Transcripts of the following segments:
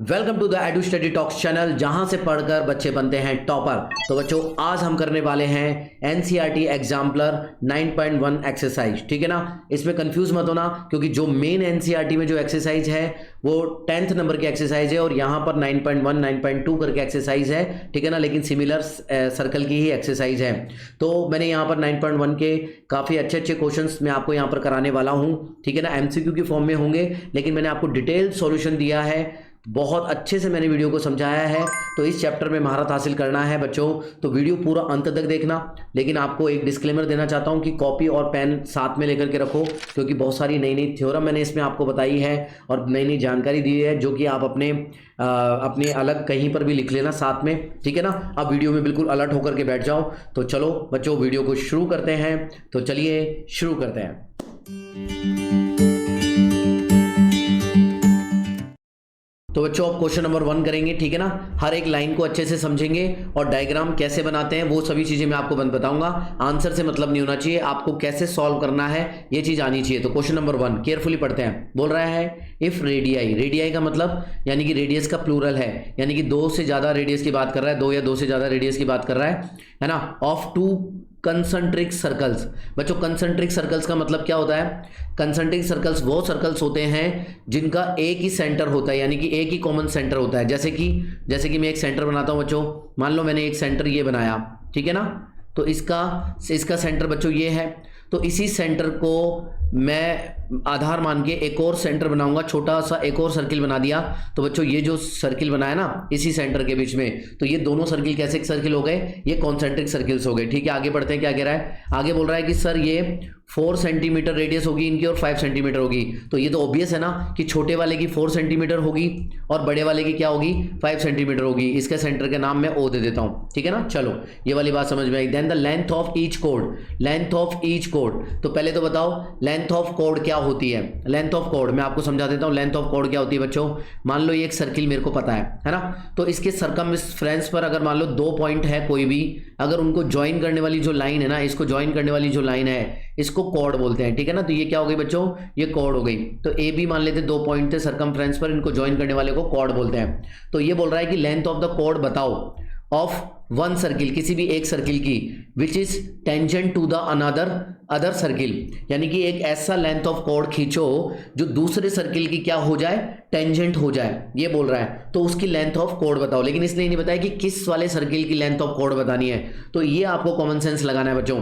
Welcome to the Edu Study Talks channel, जहां से पढ़कर बच्चे बनते हैं टॉपर। तो बच्चों, आज हम करने वाले हैं एनसीईआरटी एग्जाम्पलर 9.1 एक्सरसाइज। ठीक है ना, इसमें कंफ्यूज मत होना, क्योंकि जो मेन एनसीईआरटी में जो एक्सरसाइज है वो 10th नंबर की एक्सरसाइज है और यहाँ पर 9.1 9.2 करके एक्सरसाइज है। ठीक है ना, लेकिन सिमिलर सर्कल की ही एक्सरसाइज है। तो मैंने यहाँ पर 9.1 के काफ़ी अच्छे अच्छे क्वेश्चंस मैं आपको यहाँ पर कराने वाला हूँ। ठीक है ना, एमसीक्यू की फॉर्म में होंगे, लेकिन मैंने आपको डिटेल सॉल्यूशन दिया है, बहुत अच्छे से मैंने वीडियो को समझाया है। तो इस चैप्टर में महारत हासिल करना है बच्चों, तो वीडियो पूरा अंत तक देखना। लेकिन आपको एक डिस्क्लेमर देना चाहता हूं कि कॉपी और पेन साथ में लेकर के रखो, क्योंकि बहुत सारी नई नई थ्योरम मैंने इसमें आपको बताई है और नई नई जानकारी दी है, जो कि आप अपने अलग कहीं पर भी लिख लेना साथ में। ठीक है ना, अब वीडियो में बिल्कुल अलर्ट होकर के बैठ जाओ। तो चलो बच्चों, वीडियो को शुरू करते हैं। तो चलिए शुरू करते हैं। तो बच्चों, अब क्वेश्चन नंबर 1 करेंगे। ठीक है ना, हर एक लाइन को अच्छे से समझेंगे और डायग्राम कैसे बनाते हैं वो सभी चीजें मैं आपको बताऊंगा। आंसर से मतलब नहीं होना चाहिए, आपको कैसे सॉल्व करना है ये चीज आनी चाहिए। तो क्वेश्चन नंबर 1 केयरफुली पढ़ते हैं। बोल रहा है इफ रेडियाई, रेडियाई का मतलब यानी कि रेडियस का प्लूरल है, यानी कि 2 से ज्यादा रेडियस की बात कर रहा है, 2 या 2 से ज्यादा रेडियस की बात कर रहा है ना, ऑफ 2 कंसंट्रिक सर्कल्स। बच्चों, कंसंट्रिक सर्कल्स का मतलब क्या होता है? कंसंट्रिक सर्कल्स वो सर्कल्स होते हैं जिनका एक ही सेंटर होता है, यानी कि एक ही कॉमन सेंटर होता है। जैसे कि मैं एक सेंटर बनाता हूं बच्चों, मान लो मैंने एक सेंटर ये बनाया, ठीक है ना, तो इसका सेंटर बच्चों ये है। तो इसी सेंटर को मैं आधार मान के एक और सेंटर बनाऊंगा, छोटा सा एक और सर्किल बना दिया। तो बच्चों, ये जो सर्किल बनाया ना इसी सेंटर के बीच में, तो ये दोनों सर्किल कैसे सर्किल हो गए? ये कॉन्सेंट्रिक सर्किल्स हो गए। ठीक है, आगे बढ़ते हैं। क्या कह रहा है? आगे बोल रहा है कि सर ये 4 सेंटीमीटर रेडियस होगी इनकी और 5 सेंटीमीटर होगी। तो ये तो ऑब्वियस है ना कि छोटे वाले की 4 सेंटीमीटर होगी और बड़े वाले की क्या होगी? 5 सेंटीमीटर होगी। इसके सेंटर के नाम मैं ओ दे देता हूं। ठीक है ना, चलो ये वाली बात समझ में आई। Then the length of each code, length of each code. तो पहले तो बताओ लेंथ ऑफ कोड क्या होती है? लेंथ ऑफ कोड मैं आपको समझा देता हूं। लेंथ ऑफ कोड क्या होती है बच्चों? मान लो ये एक सर्किल मेरे को पता है ना, तो इसके सरकमफ्रेंस पर अगर मान लो 2 पॉइंट है कोई भी, अगर उनको ज्वाइन करने वाली जो लाइन है ना, इसको ज्वाइन करने वाली जो लाइन है, इसको कॉर्ड बोलते हैं। ठीक है ना, तो ये क्या हो गई बच्चों? ये कॉर्ड हो गई। तो ए बी मान लेते 2 पॉइंट थे सरकमफ्रेंस पर, इनको ज्वाइन करने वाले को कॉर्ड बोलते हैं। तो ये बोल रहा है कि लेंथ ऑफ द कॉर्ड बताओ ऑफ वन सर्किल, किसी भी एक सर्किल की, which is tangent to the other circle, यानी कि एक ऐसा लेंथ ऑफ कॉर्ड खींचो जो दूसरे सर्किल की क्या हो जाए? टेंजेंट हो जाए, ये बोल रहा है। तो उसकी लेंथ ऑफ कॉर्ड बताओ, लेकिन इसने नहीं बताया कि किस वाले सर्किल की लेंथ ऑफ कॉर्ड बतानी है। तो ये आपको कॉमन सेंस लगाना है बच्चों।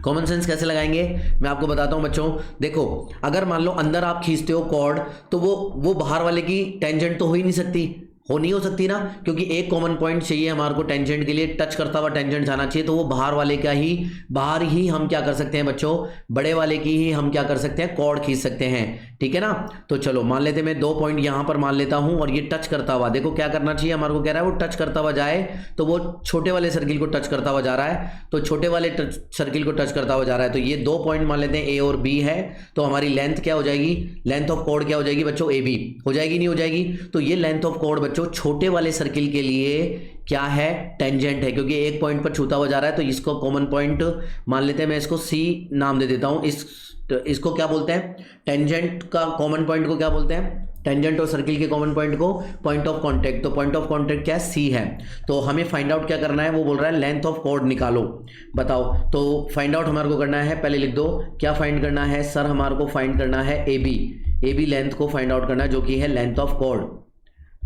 कॉमन सेंस कैसे लगाएंगे मैं आपको बताता हूं बच्चों। देखो, अगर मान लो अंदर आप खींचते हो कॉर्ड, तो वो बाहर वाले की टेंजेंट तो हो ही नहीं सकती, नहीं हो सकती ना, क्योंकि एक कॉमन पॉइंट चाहिए हमारे को टेंजेंट के लिए, टच करता हुआ टेंजेंट जाना चाहिए। तो वो बाहर ही हम क्या कर सकते हैं बच्चों? बड़े वाले की ही हम क्या कर सकते हैं? कॉर्ड खींच सकते हैं। ठीक है ना, तो चलो मान लेते मैं 2 पॉइंट यहां पर मान लेता हूं और ये टच करता हुआ, देखो क्या करना चाहिए हमारे को, कह रहा है वो टच करता हुआ जाए, तो वो छोटे वाले सर्किल को टच करता हुआ जा रहा है, तो छोटे वाले सर्किल को टच करता हुआ जा रहा है। तो ये 2 पॉइंट मान लेते हैं ए और बी है। तो हमारी लेंथ क्या हो जाएगी? लेंथ ऑफ कॉर्ड क्या हो जाएगी बच्चों? ए बी हो जाएगी, नहीं हो जाएगी? तो ये लेंथ ऑफ कॉर्ड बच्चों छोटे वाले सर्किल के लिए क्या है? टेंजेंट है, क्योंकि एक पॉइंट पर छूता हुआ जा रहा है। तो इसको कॉमन पॉइंट मान लेते हैं, मैं इसको सी नाम दे देता हूं। इसको क्या बोलते हैं? टेंजेंट का कॉमन पॉइंट को क्या बोलते हैं? टेंजेंट और सर्किल के कॉमन पॉइंट को पॉइंट ऑफ कांटेक्ट। तो पॉइंट ऑफ कांटेक्ट क्या है? सी है। तो हमें फाइंड आउट क्या करना है? वो बोल रहा है लेंथ ऑफ कॉर्ड निकालो, बताओ। तो फाइंड आउट हमारे को करना है, पहले लिख दो क्या फाइंड करना है सर? हमारे को फाइंड करना है ए बी लेंथ को फाइंड आउट करना है, जो कि है लेंथ ऑफ कॉर्ड।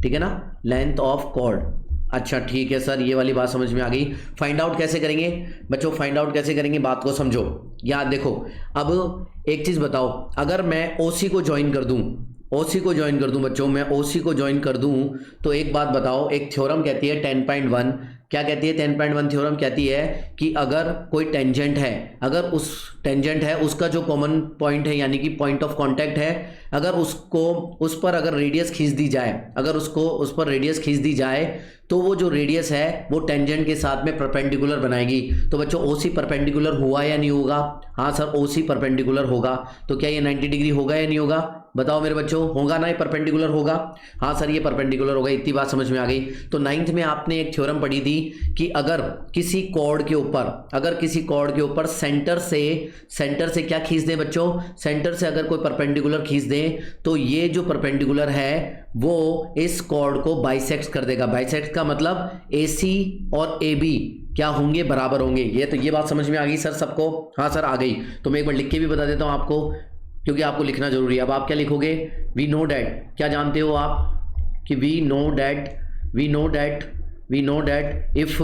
ठीक है ना, लेंथ ऑफ कॉर्ड। अच्छा ठीक है सर, ये वाली बात समझ में आ गई। फाइंड आउट कैसे करेंगे बच्चों? फाइंड आउट कैसे करेंगे, बात को समझो। याद देखो, अब एक चीज बताओ, अगर मैं ओसी को ज्वाइन कर दूं, बच्चों, मैं ओसी को ज्वाइन कर दूं, तो एक बात बताओ, एक थ्योरम कहती है 10.1, क्या कहती है? 10.1 थ्योरम कहती है कि अगर कोई टेंजेंट है, अगर उस टेंजेंट है उसका जो कॉमन पॉइंट है, यानी कि पॉइंट ऑफ कांटेक्ट है, अगर उस पर अगर रेडियस खींच दी जाए, उस पर रेडियस खींच दी जाए, तो वो जो रेडियस है वो टेंजेंट के साथ में परपेंडिकुलर बनाएगी। तो बच्चों, ओसी परपेंडिकुलर हुआ या नहीं होगा? हाँ सर, ओसी परपेंडिकुलर होगा। तो क्या ये 90 डिग्री होगा या नहीं होगा? बताओ मेरे बच्चों, होगा ना? ये परपेंडिकुलर होगा। हाँ सर, ये परपेंडिकुलर होगा। इतनी बात समझ में आ गई। तो 9th में आपने एक थ्योरम पढ़ी थी कि अगर किसी कॉर्ड के ऊपर सेंटर से क्या खींच दें बच्चों, सेंटर से अगर कोई परपेंडिकुलर खींच दें तो ये जो परपेंडिकुलर है वो इस कॉर्ड को बाइसेक्ट कर देगा। बाइसेक्ट का मतलब AC और AB क्या होंगे, बराबर होंगे। ये बात समझ में आ गई सर सबको? हाँ सर आ गई। तो मैं एक बार लिख के भी बता देता हूं आपको, क्योंकि आपको लिखना जरूरी है। अब आप क्या लिखोगे, वी नो डैट, क्या जानते हो आप कि we know that if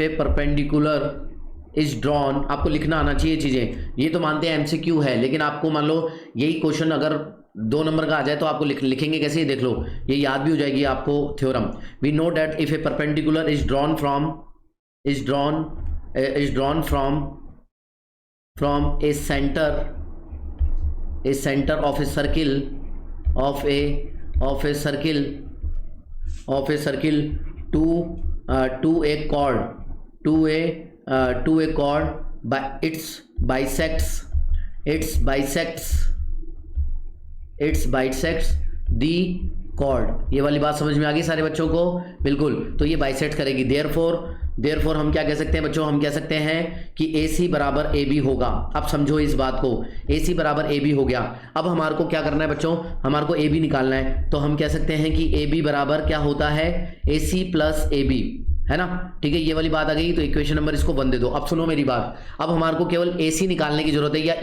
a perpendicular is drawn, आपको लिखना आना चाहिए चीजें। ये तो मानते हैं MCQ है, लेकिन आपको मान लो यही क्वेश्चन अगर 2 नंबर का आ जाए तो आपको लिखेंगे कैसे, ये देख लो, ये याद भी हो जाएगी आपको theorem. We know that if a perpendicular is drawn from a centre of a circle to a chord by its bisects the chord। ये वाली बात समझ में आ गई सारे बच्चों को? बिल्कुल। तो ये बाइसेक्ट करेगी। देयरफॉर हम क्या कह सकते हैं बच्चों, हम कह सकते हैं कि AC बराबर AB होगा। अब समझो इस बात को, AC बराबर AB हो गया। अब हमारे को क्या करना है बच्चों, हमारे को AB निकालना है। तो हम कह सकते हैं कि AB बराबर क्या होता है, AC प्लस AB, है ना? ठीक है, ये वाली बात आ गई। तो इक्वेशन नंबर इसको 1 दे दो। अब सुनो मेरी बात, अब हमारे को केवल AC निकालने की जरूरत है या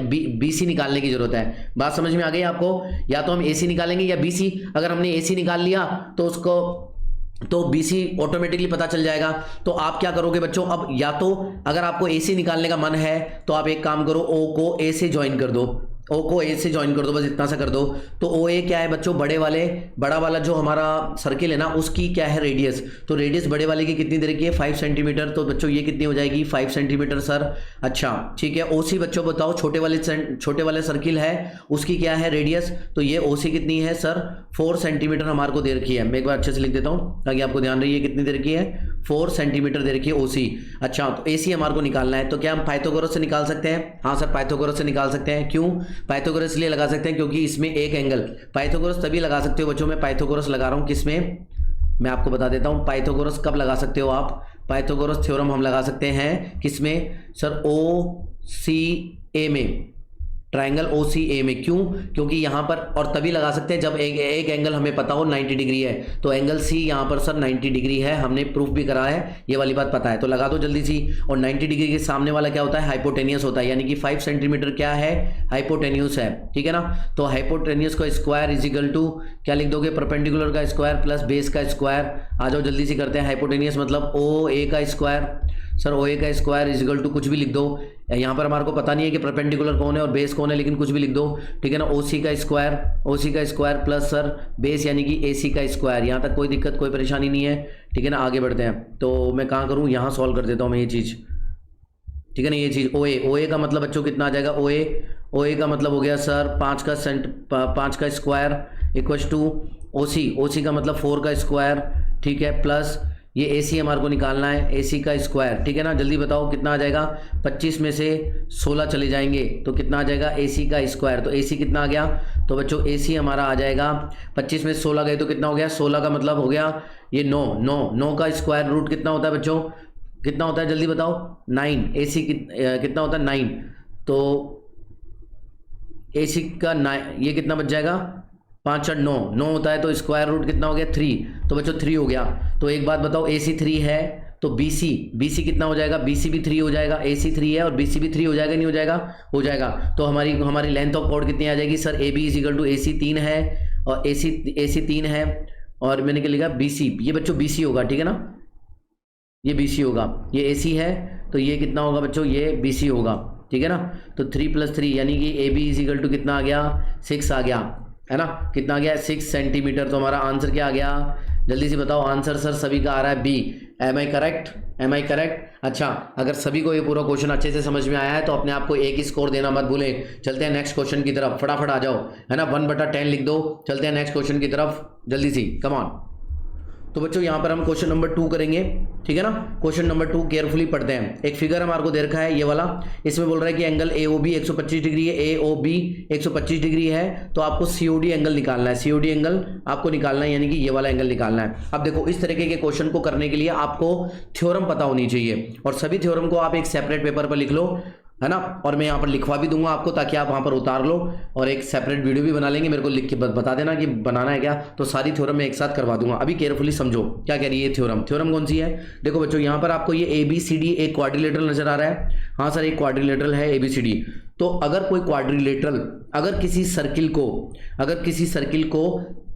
BC निकालने की जरूरत है। बात समझ में आ गई आपको? या तो हम AC निकालेंगे या BC। अगर हमने AC निकाल लिया तो BC ऑटोमेटिकली पता चल जाएगा। तो आप क्या करोगे बच्चों, अब या तो अगर आपको AC निकालने का मन है तो आप एक काम करो, O को A से ज्वाइन कर दो, बस इतना सा कर दो। तो OA क्या है बच्चों, बड़ा वाला जो हमारा सर्किल है ना, उसकी क्या है रेडियस। तो रेडियस बड़े वाले की कितनी देर की है, 5 सेंटीमीटर। तो बच्चों ये कितनी हो जाएगी, 5 सेंटीमीटर सर। अच्छा ठीक है, OC बच्चों बताओ, छोटे वाले सर्किल है उसकी क्या है रेडियस। तो ये OC कितनी है सर, 4 सेंटीमीटर हमारे को दे रखी है। मैं एक बार अच्छे से लिख देता हूँ ताकि आपको ध्यान रही है कितनी देर की है, 4 सेंटीमीटर दे रखी है OC। अच्छा, तो AC हमारे को निकालना है। तो क्या हम पाइथागोरस से निकाल सकते हैं? हाँ सर, पाइथागोरस से निकाल सकते हैं। क्यों पाइथागोरस इसलिए लगा सकते हैं क्योंकि इसमें एक एंगल, पाइथागोरस तभी लगा सकते हो बच्चों, मैं पाइथागोरस लगा रहा हूं किसमें, मैं आपको बता देता हूं पाइथागोरस कब लगा सकते हो आप। पाइथागोरस थ्योरम हम लगा सकते हैं किसमें सर, OCA में, ट्राइंगल OCA में। क्यों, क्योंकि यहाँ पर, और तभी लगा सकते हैं जब एक एंगल हमें पता हो 90 डिग्री है। तो एंगल C यहाँ पर सर 90 डिग्री है, हमने प्रूफ भी करा है, ये वाली बात पता है। तो लगा दो जल्दी सी। और 90 डिग्री के सामने वाला क्या होता है, हाइपोटेनियस होता है, यानी कि 5 सेंटीमीटर क्या है, हाइपोटेन्यूस है। ठीक है ना? तो हाइपोटेन्यूस का स्क्वायर इज इक्वल टू क्या लिख दोगे, परपेंडिकुलर का स्क्वायर प्लस बेस का स्क्वायर। आ जाओ जल्दी से करते हैं। हाइपोटेनियस मतलब OA का स्क्वायर, सर OA का स्क्वायर इज इक्वल टू कुछ भी लिख दो। यहाँ पर हमारे को पता नहीं है कि परपेंडिकुलर कौन है और बेस कौन है, लेकिन कुछ भी लिख दो। ठीक है ना? OC का स्क्वायर प्लस सर बेस यानी कि AC का स्क्वायर। यहाँ तक कोई दिक्कत कोई परेशानी नहीं है। ठीक है ना? आगे बढ़ते हैं। तो मैं कहाँ करूँ, यहाँ सॉल्व कर देता हूँ मैं ये चीज़। ठीक है ना? ये चीज़ OA का मतलब बच्चों कितना आ जाएगा, OA का मतलब हो गया सर 5 का स्क्वायर इक्वल्स टू OC का मतलब 4 का स्क्वायर। ठीक है, प्लस ये AC हमारे को निकालना है, AC का स्क्वायर। ठीक है ना? जल्दी बताओ कितना आ जाएगा, 25 में से 16 चले जाएंगे तो कितना आ जाएगा, AC का स्क्वायर। तो AC कितना आ गया, तो बच्चों AC हमारा आ जाएगा 25 में 16 गए तो कितना हो गया, 16 का मतलब हो गया ये 9 का स्क्वायर रूट कितना होता है बच्चों, कितना होता है जल्दी बताओ, 9। AC कितना होता है 9, तो AC का 9, ये कितना बच जाएगा, 5 और 9 होता है, तो स्क्वायर रूट कितना हो गया 3। तो बच्चों 3 हो गया। तो एक बात बताओ, AC 3 है तो BC कितना हो जाएगा, BC भी 3 हो जाएगा। AC 3 है और BC भी 3 हो जाएगा, नहीं हो जाएगा, हो जाएगा। तो हमारी लेंथ ऑफ कॉर्ड कितनी आ जाएगी sir, AB is equal to AC 3 है और AC 3 है और मैंने क्या लिखा BC, ये बच्चों BC होगा। ठीक है ना? ये BC होगा, ये AC है तो ये कितना होगा बच्चों, ये BC होगा। ठीक है ना? तो 3 + 3 यानी कि AB इज इक्वल टू कितना आ गया, 6 आ गया, है ना? कितना आ गया, 6 सेंटीमीटर। तो हमारा आंसर क्या आ गया, जल्दी से बताओ। आंसर सर सभी का आ रहा है B। एम आई करेक्ट? अच्छा, अगर सभी को ये पूरा क्वेश्चन अच्छे से समझ में आया है तो अपने आप को एक स्कोर देना मत भूलें। चलते हैं नेक्स्ट क्वेश्चन की तरफ, फटाफट आ जाओ, है ना? 1/10 लिख दो। चलते हैं नेक्स्ट क्वेश्चन की तरफ जल्दी सी, कम ऑन। तो बच्चों यहाँ पर हम क्वेश्चन नंबर 2 करेंगे, ठीक है ना। क्वेश्चन नंबर 2 केयरफुली पढ़ते हैं। एक फिगर हमारे को दे रखा है ये वाला, इसमें बोल रहा है कि एंगल AOB 125 डिग्री है, AOB 125 डिग्री है, तो आपको COD एंगल निकालना है, COD एंगल आपको निकालना है, यानी कि ये वाला एंगल निकालना है। अब देखो इस तरीके के क्वेश्चन को करने के लिए आपको थ्योरम पता होनी चाहिए, और सभी थ्योरम को आप एक सेपरेट पेपर पर लिख लो, है ना, और मैं यहाँ पर लिखवा भी दूंगा आपको ताकि आप वहाँ पर उतार लो, और एक सेपरेट वीडियो भी बना लेंगे, मेरे को लिख के बता देना कि बनाना है क्या, तो सारी थ्योरम मैं एक साथ करवा दूंगा। अभी केयरफुली समझो क्या कह रही है थ्योरम। थ्योरम कौन सी है, देखो बच्चों यहाँ पर आपको ये ABCD एक क्वाड्रिलेटरल नजर आ रहा है, हाँ सर एक क्वाड्रिलेटरल है ABCD। तो अगर कोई क्वाड्रिलेटरल अगर किसी सर्किल को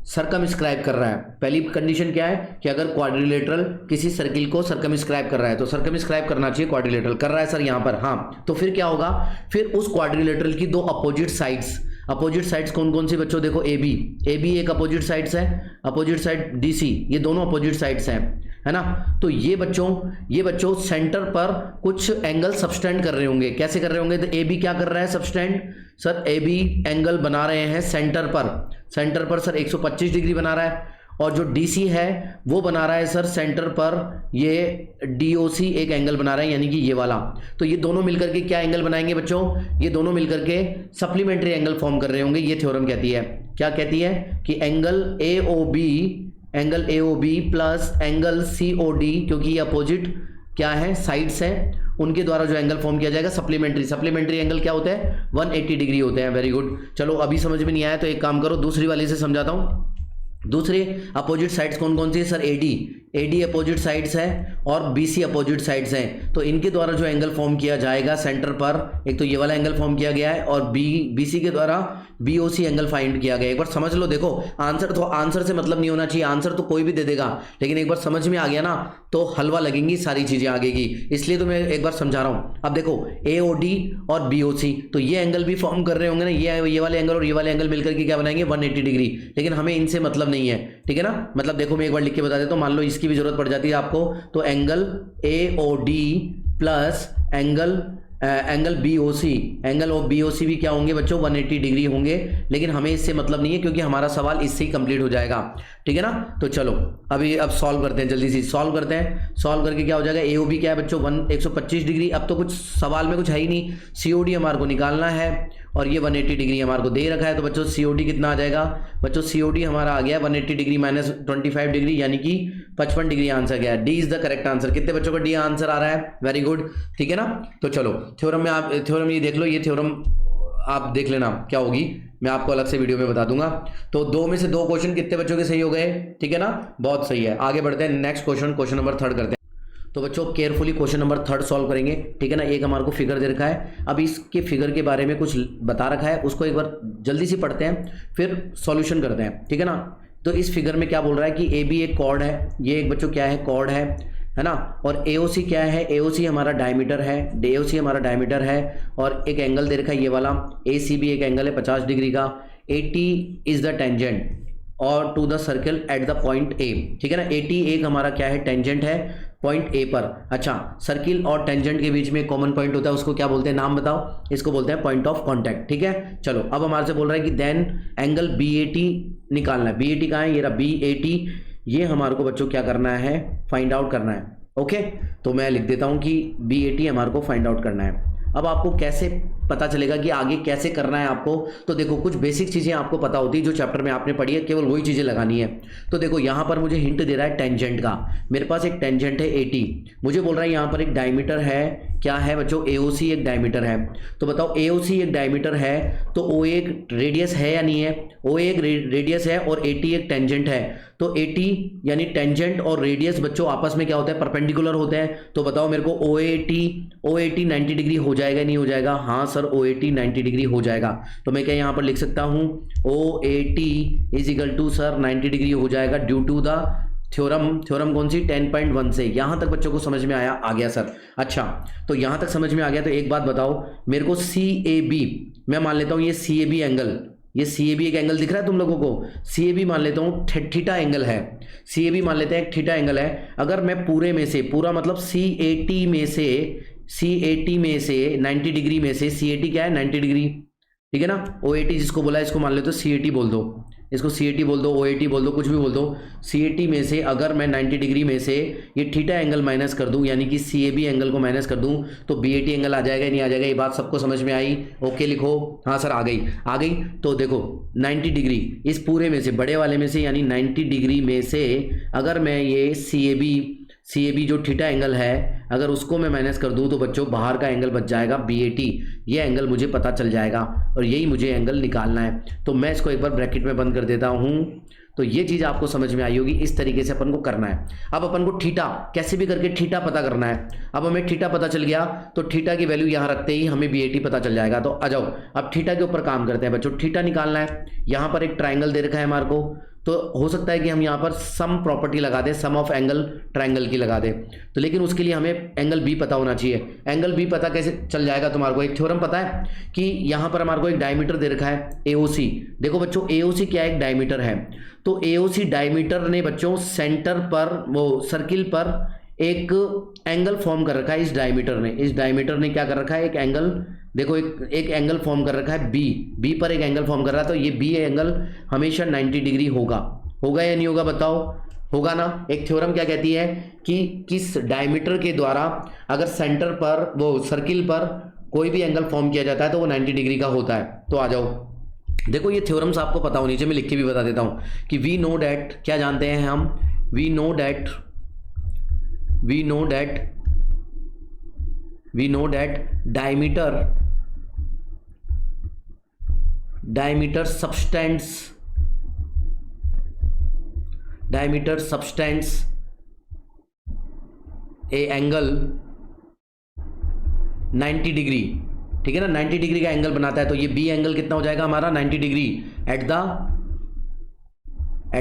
सर्कमस्क्राइब कर रहा है, पहली कंडीशन क्या है कि अगर क्वाड्रिलेटरल किसी सर्किल को सर्कमस्क्राइब कर रहा है, तो सर्कमस्क्राइब करना चाहिए, क्वाड्रिलेटरल कर रहा है सर यहाँ पर, हाँ, तो फिर क्या होगा, फिर उस क्वाड्रिलेटरल की दो अपोजिट साइड्स कौन कौन सी बच्चों, देखो AB एक अपोजिट साइड्स है, अपोजिट साइड DC, ये दोनों अपोजिट साइड्स हैं, है ना। तो ये बच्चों सेंटर पर कुछ एंगल सबस्टेंड कर रहे होंगे। कैसे कर रहे होंगे, तो AB क्या कर रहा है सबस्टेंड, सर AB एंगल बना रहे हैं सेंटर पर सर 125 डिग्री बना रहा है, और जो DC है वो बना रहा है सर सेंटर पर ये DOC एक एंगल बना रहा है, यानी कि ये वाला। तो ये दोनों मिलकर के क्या एंगल बनाएंगे बच्चों, ये दोनों मिलकर के सप्लीमेंट्री एंगल फॉर्म कर रहे होंगे। ये थ्योरम कहती है, क्या कहती है कि angle AOB plus angle COD, क्योंकि ये अपोजिट क्या है साइड्स है, उनके द्वारा जो एंगल फॉर्म किया जाएगा सप्लीमेंट्री एंगल क्या होता है 180 डिग्री होते हैं। Very good. चलो अभी समझ में नहीं आया तो एक काम करो, दूसरी वाली से समझाता हूं। दूसरे अपोजिट साइड्स कौन कौन सी है सर, AD अपोजिट साइड्स है और BC अपोजिट साइड्स हैं, तो इनके द्वारा जो एंगल फॉर्म किया जाएगा सेंटर पर, एक तो ये वाला एंगल फॉर्म किया गया है, और BC के द्वारा BOC एंगल फाइंड किया गया। एक बार समझ लो, देखो आंसर से मतलब नहीं होना चाहिए, आंसर तो कोई भी दे देगा, लेकिन एक बार समझ में आ गया ना तो हलवा लगेंगी सारी चीजें आगे की, इसलिए तो मैं एक बार समझा रहा हूं। अब देखो AOD और BOC, तो ये एंगल भी फॉर्म कर रहे होंगे ना, ये वाले एंगल और ये वाले एंगल मिलकर के क्या बनाएंगे 180 डिग्री, लेकिन हमें इनसे मतलब नहीं है, ठीक है ना। मतलब देखो मैं एक बार लिख के बता देता हूं, मान लो इसकी भी जरूरत पड़ जाती है आपको, तो angle AOD plus angle BOC भी क्या होंगे बच्चों 180 डिग्री होंगे, लेकिन हमें इससे मतलब नहीं है क्योंकि हमारा सवाल इससे ही कंप्लीट हो जाएगा, ठीक है ना। तो चलो अब सॉल्व करते हैं, जल्दी से सॉल्व करते हैं। सॉल्व करके क्या हो जाएगा, AOB क्या है बच्चों 125 डिग्री। अब तो कुछ सवाल में कुछ है ही नहीं, COD हमारे को निकालना है, और ये 180 डिग्री हमारे को दे रखा है, तो बच्चों COD कितना आ जाएगा बच्चों, COD हमारा आ गया 180 डिग्री माइनस 25 डिग्री, यानी कि 55 डिग्री आंसर गया। D is the correct answer. कितने बच्चों का D आंसर आ रहा है, वेरी गुड, ठीक है ना। तो चलो थ्योरम ये देख लो, ये थ्योरम आप देख लेना क्या होगी, मैं आपको अलग से वीडियो में बता दूंगा। तो 2 में से 2 क्वेश्चन कितने बच्चों के सही हो गए, ठीक है ना, बहुत सही है। आगे बढ़ते हैं, नेक्स्ट क्वेश्चन नंबर 3 करते हैं। तो बच्चों केयरफुली क्वेश्चन नंबर 3 सॉल्व करेंगे, ठीक है ना। एक हमारे को फिगर दे रखा है, अब इसके फिगर के बारे में कुछ बता रखा है, उसको एक बार जल्दी से पढ़ते हैं फिर सॉल्यूशन करते हैं, ठीक है ना। तो इस फिगर में क्या बोल रहा है कि AB एक कॉर्ड है, ये एक बच्चों क्या है कॉर्ड है ना, और AOC क्या है, AOC हमारा डायमीटर है, और एक एंगल दे रखा है ये वाला ACB एक एंगल है 50 डिग्री का, AT इज द टेंजेंट और to the circle at the point A, ठीक है ना। AT एक हमारा क्या है टेंजेंट है पॉइंट A पर। अच्छा, सर्किल और टेंजेंट के बीच में कॉमन पॉइंट होता है, उसको क्या बोलते हैं, नाम बताओ। इसको बोलते हैं पॉइंट ऑफ कांटेक्ट, ठीक है। चलो अब हमारे से बोल रहा है कि देन एंगल BAT निकालना है। BAT कहाँ है, ये रहा BAT, ये हमारे को बच्चों क्या करना है, फाइंड आउट करना है। ओके, तो मैं लिख देता हूं कि BAT हमारे को फाइंड आउट करना है। अब आपको कैसे पता चलेगा कि आगे कैसे करना है आपको, तो देखो कुछ बेसिक चीजें आपको पता होती है जो चैप्टर में आपने पढ़ी है, केवल वही चीजें लगानी है। तो देखो यहाँ पर मुझे हिंट दे रहा है टेंजेंट का, मेरे पास एक टेंजेंट है AT, मुझे बोल रहा है यहाँ पर एक डायमीटर है, क्या है बच्चों AOC एक डायमीटर है। तो बताओ AOC एक डायमीटर है तो OA एक रेडियस है या नहीं है, OA एक रेडियस है और AT एक टेंजेंट है। तो AT यानी टेंजेंट और रेडियस बच्चों आपस में क्या होता है, परपेंडिकुलर होते हैं। तो बताओ मेरे को OAT 90 डिग्री हो जाएगा नहीं हो जाएगा, हाँ सर OAT 90 डिग्री हो जाएगा। तो मैं क्या यहाँ पर लिख सकता हूँ OAT is equal to sir 90 degree हो जाएगा ड्यू टू द थ्योरम कौन सी 10.1 से। यहां तक बच्चों को समझ में आ गया सर। अच्छा, तो यहां तक समझ में आ गया, तो एक बात बताओ मेरे को CAB, मैं मान लेता हूं ये CAB एंगल, ये CAB एक एंगल दिख रहा है तुम लोगों को, CAB मान लेता हूं थीटा एंगल है, CAB मान लेते हैं एक थीटा एंगल है। अगर मैं पूरे में से पूरा मतलब CAT में से 90 डिग्री में से, CAT क्या है 90 डिग्री, ठीक है ना। OAT जिसको बोला इसको मान लेते हो CAT बोल दो, इसको CAT बोल दो, OAT बोल दो, कुछ भी बोल दो। CAT में से अगर मैं 90 डिग्री में से ये थीटा एंगल माइनस कर दूं, यानी कि CAB एंगल को माइनस कर दूं, तो BAT एंगल आ जाएगा, नहीं आ जाएगा? ये बात सबको समझ में आई? ओके लिखो। हाँ सर आ गई। तो देखो 90 डिग्री इस पूरे में से, बड़े वाले में से, यानी 90 डिग्री में से अगर मैं ये CAB जो थीटा एंगल है, अगर उसको मैं माइनस कर दूं तो बच्चों बाहर का एंगल बच जाएगा BAT। ये एंगल मुझे पता चल जाएगा और यही मुझे एंगल निकालना है। तो मैं इसको एक बार ब्रैकेट में बंद कर देता हूं। तो ये चीज़ आपको समझ में आई होगी, इस तरीके से अपन को करना है। अब अपन को थीटा कैसे भी करके थीटा पता करना है। अब हमें थीटा पता चल गया तो थीटा की वैल्यू यहाँ रखते ही हमें BAT पता चल जाएगा। तो आ जाओ अब थीटा के ऊपर काम करते हैं बच्चों। थीटा निकालना है। यहाँ पर एक ट्राइंगल दे रखा है हमारे को, तो हो सकता है कि हम यहाँ पर सम प्रॉपर्टी लगा दें, सम ऑफ एंगल ट्राइंगल की लगा दें। तो लेकिन उसके लिए हमें एंगल बी पता होना चाहिए। एंगल बी पता कैसे चल जाएगा? तुम्हारे को एक थ्योरम पता है कि यहाँ पर हमारे को एक डायमीटर दे रखा है AOC। देखो बच्चों AOC क्या एक डायमीटर है। तो AOC डायमीटर ने बच्चों सेंटर पर, वो सर्किल पर एक एंगल फॉर्म कर रखा है। इस डायमीटर ने क्या कर रखा है? एक एंगल, देखो एक एंगल फॉर्म कर रखा है बी पर एक एंगल फॉर्म कर रहा है। तो ये बी एंगल हमेशा 90 डिग्री होगा या नहीं होगा? बताओ, होगा ना। एक थ्योरम क्या कहती है कि किस डायमीटर के द्वारा अगर सेंटर पर, वो सर्किल पर कोई भी एंगल फॉर्म किया जाता है तो वो 90 डिग्री का होता है। तो आ जाओ, देखो ये थ्योरम्स आपको पता होनी चाहिए, मैं लिख के भी बता देता हूं कि वी नो डैट, क्या जानते हैं हम? We know that diameter subtends a angle 90 degree. ठीक है ना, 90 डिग्री का एंगल बनाता है। तो ये बी एंगल कितना हो जाएगा हमारा? 90 डिग्री एट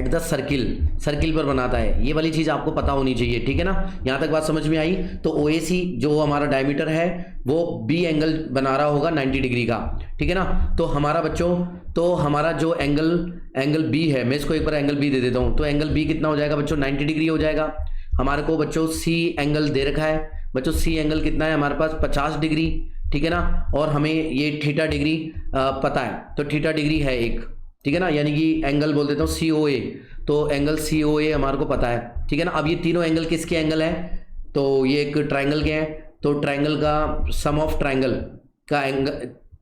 द सर्किल पर बनाता है। ये वाली चीज आपको पता होनी चाहिए। ठीक है ना, यहां तक बात समझ में आई? तो OAC जो हमारा डायमीटर है वो बी एंगल बना रहा होगा 90 डिग्री का। ठीक है ना, तो हमारा बच्चों, तो हमारा जो एंगल बी है, मैं इसको एक बार एंगल बी दे देता हूं। तो एंगल बी कितना हो जाएगा बच्चों? 90 डिग्री हो जाएगा। हमारे को बच्चों C एंगल दे रखा है। बच्चों C एंगल कितना है हमारे पास? 50 डिग्री। ठीक है ना, और हमें ये थीटा डिग्री पता है, तो थीटा डिग्री है एक। ठीक है ना, यानी कि एंगल बोल देता हूँ COA। तो एंगल COA हमारे को पता है। ठीक है ना, अब ये तीनों एंगल किसके एंगल हैं? तो ये एक ट्राइंगल के हैं। तो ट्राइंगल का सम ऑफ ट्राइंगल का एंगल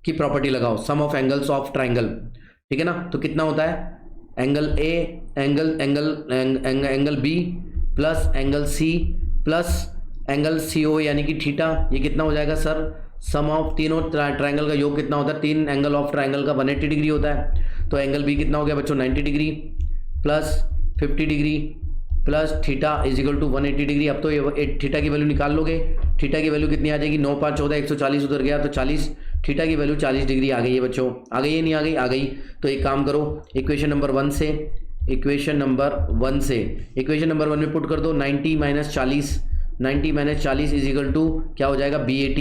की प्रॉपर्टी लगाओ, सम ऑफ एंगल्स ऑफ ट्राइंगल। ठीक है ना, तो कितना होता है? Angle A angle B plus angle C plus angle COA यानी कि थीटा, ये कितना हो जाएगा सर? सम ऑफ तीनों ट्राइंगल का योग कितना होता है? तीन एंगल ऑफ ट्राइंगल का 180 डिग्री होता है। तो एंगल बी कितना हो गया बच्चों? 90 degree plus 50 degree plus theta is equal to 180 degree. अब तो ये थीटा की वैल्यू निकाल लोगे। थीटा की वैल्यू कितनी आ जाएगी? 9 5 14 140 उधर गया तो 40। थीटा की वैल्यू 40 डिग्री आ गई है बच्चों। आ गई है नहीं आ गई? आ गई। तो एक काम करो, इक्वेशन नंबर 1 में पुट कर दो 90 माइनस 40 इज इक्वल टू क्या हो जाएगा? BAT।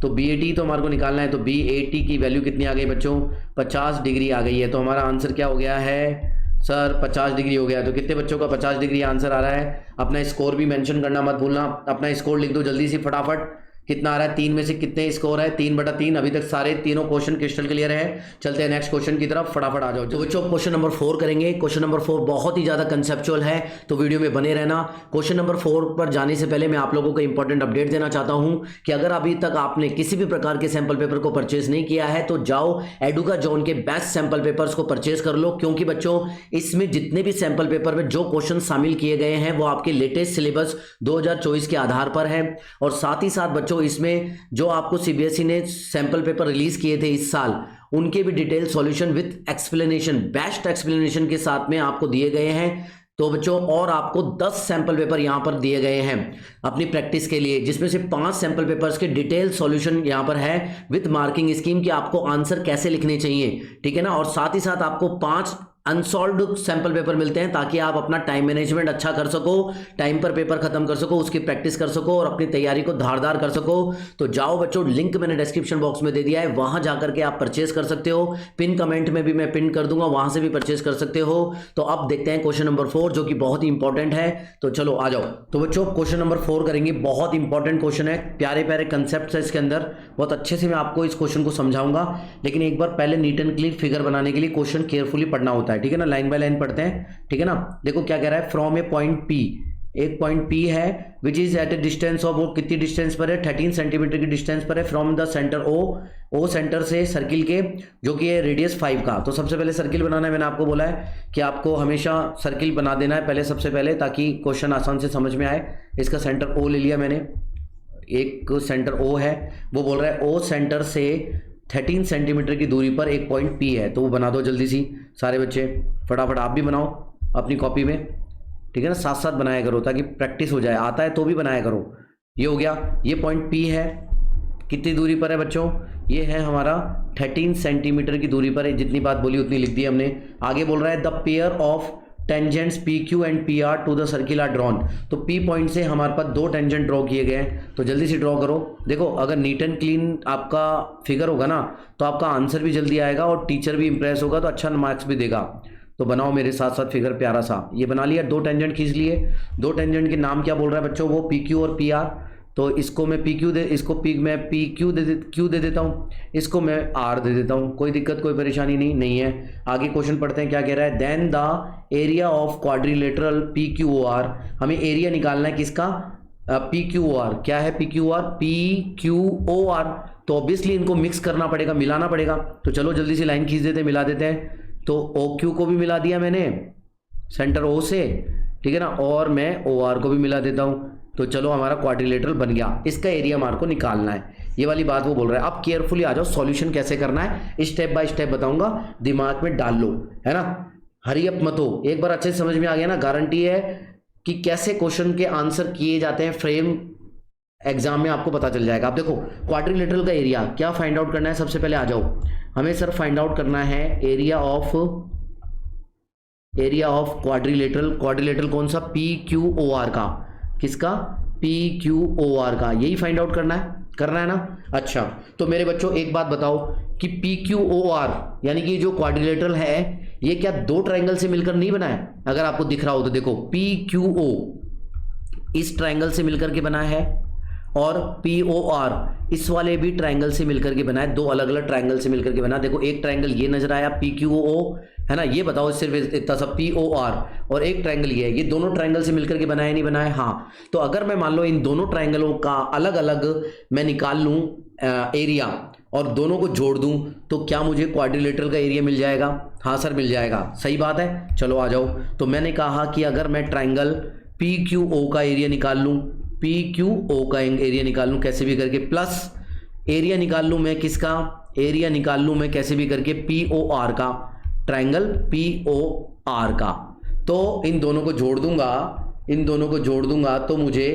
तो BAT तो हमारे को निकालना है। तो BAT की वैल्यू कितनी आ गई बच्चों? 50 डिग्री आ गई है। तो हमारा आंसर क्या हो गया है सर? 50 डिग्री हो गया। तो कितने बच्चों का 50 डिग्री आंसर आ रहा है? अपना स्कोर भी मेंशन करना मत भूलना। अपना स्कोर लिख दो जल्दी से फटाफट। कितना आ रहा है? 3 में से कितने स्कोर है? 3/3। अभी तक सारे तीनों क्वेश्चन क्रिस्टल क्लियर है। चलते हैं नेक्स्ट क्वेश्चन की तरफ, फटाफट आ जाओ। तो बच्चों क्वेश्चन नंबर 4 करेंगे। क्वेश्चन नंबर 4 बहुत ही ज्यादा कंसेप्चुअल है, तो वीडियो में बने रहना। क्वेश्चन नंबर 4 पर जाने से पहले मैं आप लोगों को इंपॉर्टेंट अपडेट देना चाहता हूं कि अगर अभी तक आपने किसी भी प्रकार के सैंपल पेपर को परचेज नहीं किया है तो जाओ एडुका जोन के बेस्ट सैंपल पेपर्स को परचेज कर लो, क्योंकि बच्चों इसमें जितने भी सैंपल पेपर में जो क्वेश्चन शामिल किए गए हैं वो आपके लेटेस्ट सिलेबस 2024 के आधार पर है। और साथ ही साथ बच्चों इसमें जो आपको CBSE ने सैंपल पेपर रिलीज किए थे इस साल, उनके भी detail solution with explanation, best explanation के साथ में आपको दिए गए हैं। तो बच्चों और आपको 10 सैंपल पेपर यहां पर दिए गए हैं अपनी प्रैक्टिस के लिए, जिसमें से 5 सैंपल पेपर्स के डिटेल सॉल्यूशन यहां पर है विद मार्किंग स्कीम कि आपको आंसर कैसे लिखने चाहिए। ठीक है ना, और साथ ही साथ आपको 5 अनसॉल्व्ड सैंपल पेपर मिलते हैं ताकि आप अपना टाइम मैनेजमेंट अच्छा कर सको, टाइम पर पेपर खत्म कर सको, उसकी प्रैक्टिस कर सको और अपनी तैयारी को धारदार कर सको। तो जाओ बच्चों, लिंक मैंने डिस्क्रिप्शन बॉक्स में दे दिया है, वहां जाकर के आप परचेज कर सकते हो। पिन कमेंट में भी मैं पिन कर दूंगा, वहां से भी परचेज कर सकते हो। तो अब देखते हैं क्वेश्चन नंबर 4 जो कि बहुत ही इंपॉर्टेंट है। तो चलो आ जाओ। तो बच्चों क्वेश्चन नंबर 4 करेंगे, बहुत इंपॉर्टेंट क्वेश्चन है, प्यारे प्यारे कंसेप्ट है इसके अंदर, बहुत अच्छे से मैं आपको इस क्वेश्चन को समझाऊंगा। लेकिन एक बार पहले नीट एंड क्लीन फिगर बनाने के लिए क्वेश्चन केयरफुली पढ़ना होता है। है, ठीक है ना, लाइन बाय लाइन पढ़ते हैं, ठीक है ना। देखो क्या कह रहा है, फ्रॉम ए पॉइंट पी, एक पॉइंट पी है which is at a distance of, वो कितनी डिस्टेंस पर है, 13 सेंटीमीटर की डिस्टेंस पर है, from the centre O centre से सर्किल के, जो कि है रेडियस 5 का। तो सबसे पहले सर्किल बनाना है, मैंने आपको बोला है कि आपको हमेशा सर्किल बना देना है पहले, सबसे पहले, ताकि क्वेश्चन आसान से समझ में आए। इसका सेंटर ओ ले लिया मैंने, एक सेंटर ओ है, वो बोल रहा है ओ सेंटर से 13 सेंटीमीटर की दूरी पर एक पॉइंट पी है, तो वो बना दो जल्दी सी सारे बच्चे, फटाफट आप भी बनाओ अपनी कॉपी में, ठीक है ना, साथ साथ बनाया करो ताकि प्रैक्टिस हो जाए, आता है तो भी बनाया करो। ये हो गया, ये पॉइंट पी है, कितनी दूरी पर है बच्चों, ये है हमारा 13 सेंटीमीटर की दूरी पर है, जितनी बात बोली उतनी लिख दी हमने। आगे बोल रहा है the pair of tangents P Q and P R to the circle are drawn, तो पी पॉइंट से हमारे पास 2 टेंजेंट ड्रॉ किए गए हैं, तो जल्दी से ड्रॉ करो। देखो अगर नीट एंड क्लीन आपका फिगर होगा ना तो आपका आंसर भी जल्दी आएगा और टीचर भी इंप्रेस होगा, तो अच्छा मार्क्स भी देगा। तो बनाओ मेरे साथ साथ फिगर प्यारा सा, ये बना लिया, 2 टेंजेंट खींच लिए। 2 टेंजेंट के नाम क्या बोल रहा है बच्चों, वो पी क्यू और पी आर, तो इसको मैं पी क्यू इसको मैं पी क्यू दे देता हूँ, इसको मैं आर दे देता हूँ, कोई दिक्कत कोई परेशानी नहीं है। आगे क्वेश्चन पढ़ते हैं, क्या कह रहा है, then the area of quadrilateral P Q O R, हमें एरिया निकालना है किसका, पी क्यू ओ आर, क्या है P Q R, P Q O R, तो ऑब्वियसली इनको मिक्स करना पड़ेगा, मिलाना पड़ेगा। तो चलो जल्दी से लाइन खींच देते हैं, मिला देते हैं। तो ओ क्यू को भी मिला दिया मैंने सेंटर ओ से, ठीक है ना, और मैं ओ आर को भी मिला देता हूँ, तो चलो हमारा क्वाड्रिलेटरल बन गया। इसका एरिया हमारे को निकालना है, ये वाली बात वो बोल रहा है। अब केयरफुली आ जाओ, सॉल्यूशन कैसे करना है स्टेप बाय स्टेप बताऊंगा, दिमाग में डाल लो, है ना, हरी अप मत हो। एक बार अच्छे से समझ में आ गया ना, गारंटी है कि कैसे क्वेश्चन के आंसर किए जाते हैं फ्रेम एग्जाम में, आपको पता चल जाएगा। अब देखो क्वाड्रिलेटरल का एरिया क्या फाइंड आउट करना है, सबसे पहले आ जाओ, हमें सर फाइंड आउट करना है एरिया ऑफ क्वाड्रिलेटरल। क्वाड्रिलेटरल कौन सा, पी क्यू ओ आर का, किसका, पी क्यू ओ आर का, यही फाइंड आउट करना है ना। अच्छा तो मेरे बच्चों एक बात बताओ कि पी क्यू ओ आर यानी कि जो क्वाड्रिलेटरल है ये क्या 2 ट्रायंगल से मिलकर नहीं बना है, अगर आपको दिख रहा हो तो देखो, पी क्यू ओ इस ट्रायंगल से मिलकर के बना है और पी ओ आर इस वाले भी ट्रायंगल से मिलकर के बना है, 2 अलग अलग ट्रायंगल से मिलकर के बना। देखो एक ट्रायंगल ये नजर आया पी क्यू ओ, है ना, ये बताओ सिर्फ इतना सा पी ओ आर, और एक ट्रायंगल ये है, ये दोनों ट्रायंगल से मिलकर के बनाया नहीं बनाया, हाँ। तो अगर मैं मान लो इन दोनों ट्रायंगलों का अलग अलग मैं निकाल लूं एरिया और दोनों को जोड़ दूं, तो क्या मुझे क्वाड्रिलेटरल का एरिया मिल जाएगा, हाँ सर मिल जाएगा, सही बात है। चलो आ जाओ, तो मैंने कहा कि अगर मैं ट्रायंगल पी क्यू ओ का एरिया निकाल लूं, पी क्यू ओ का एरिया निकाल लूं कैसे भी करके, प्लस एरिया निकाल लूं मैं किसका, एरिया निकाल लूं मैं कैसे भी करके पी ओ आर का, ट्रायंगल पी ओ आर का, तो इन दोनों को जोड़ दूंगा तो मुझे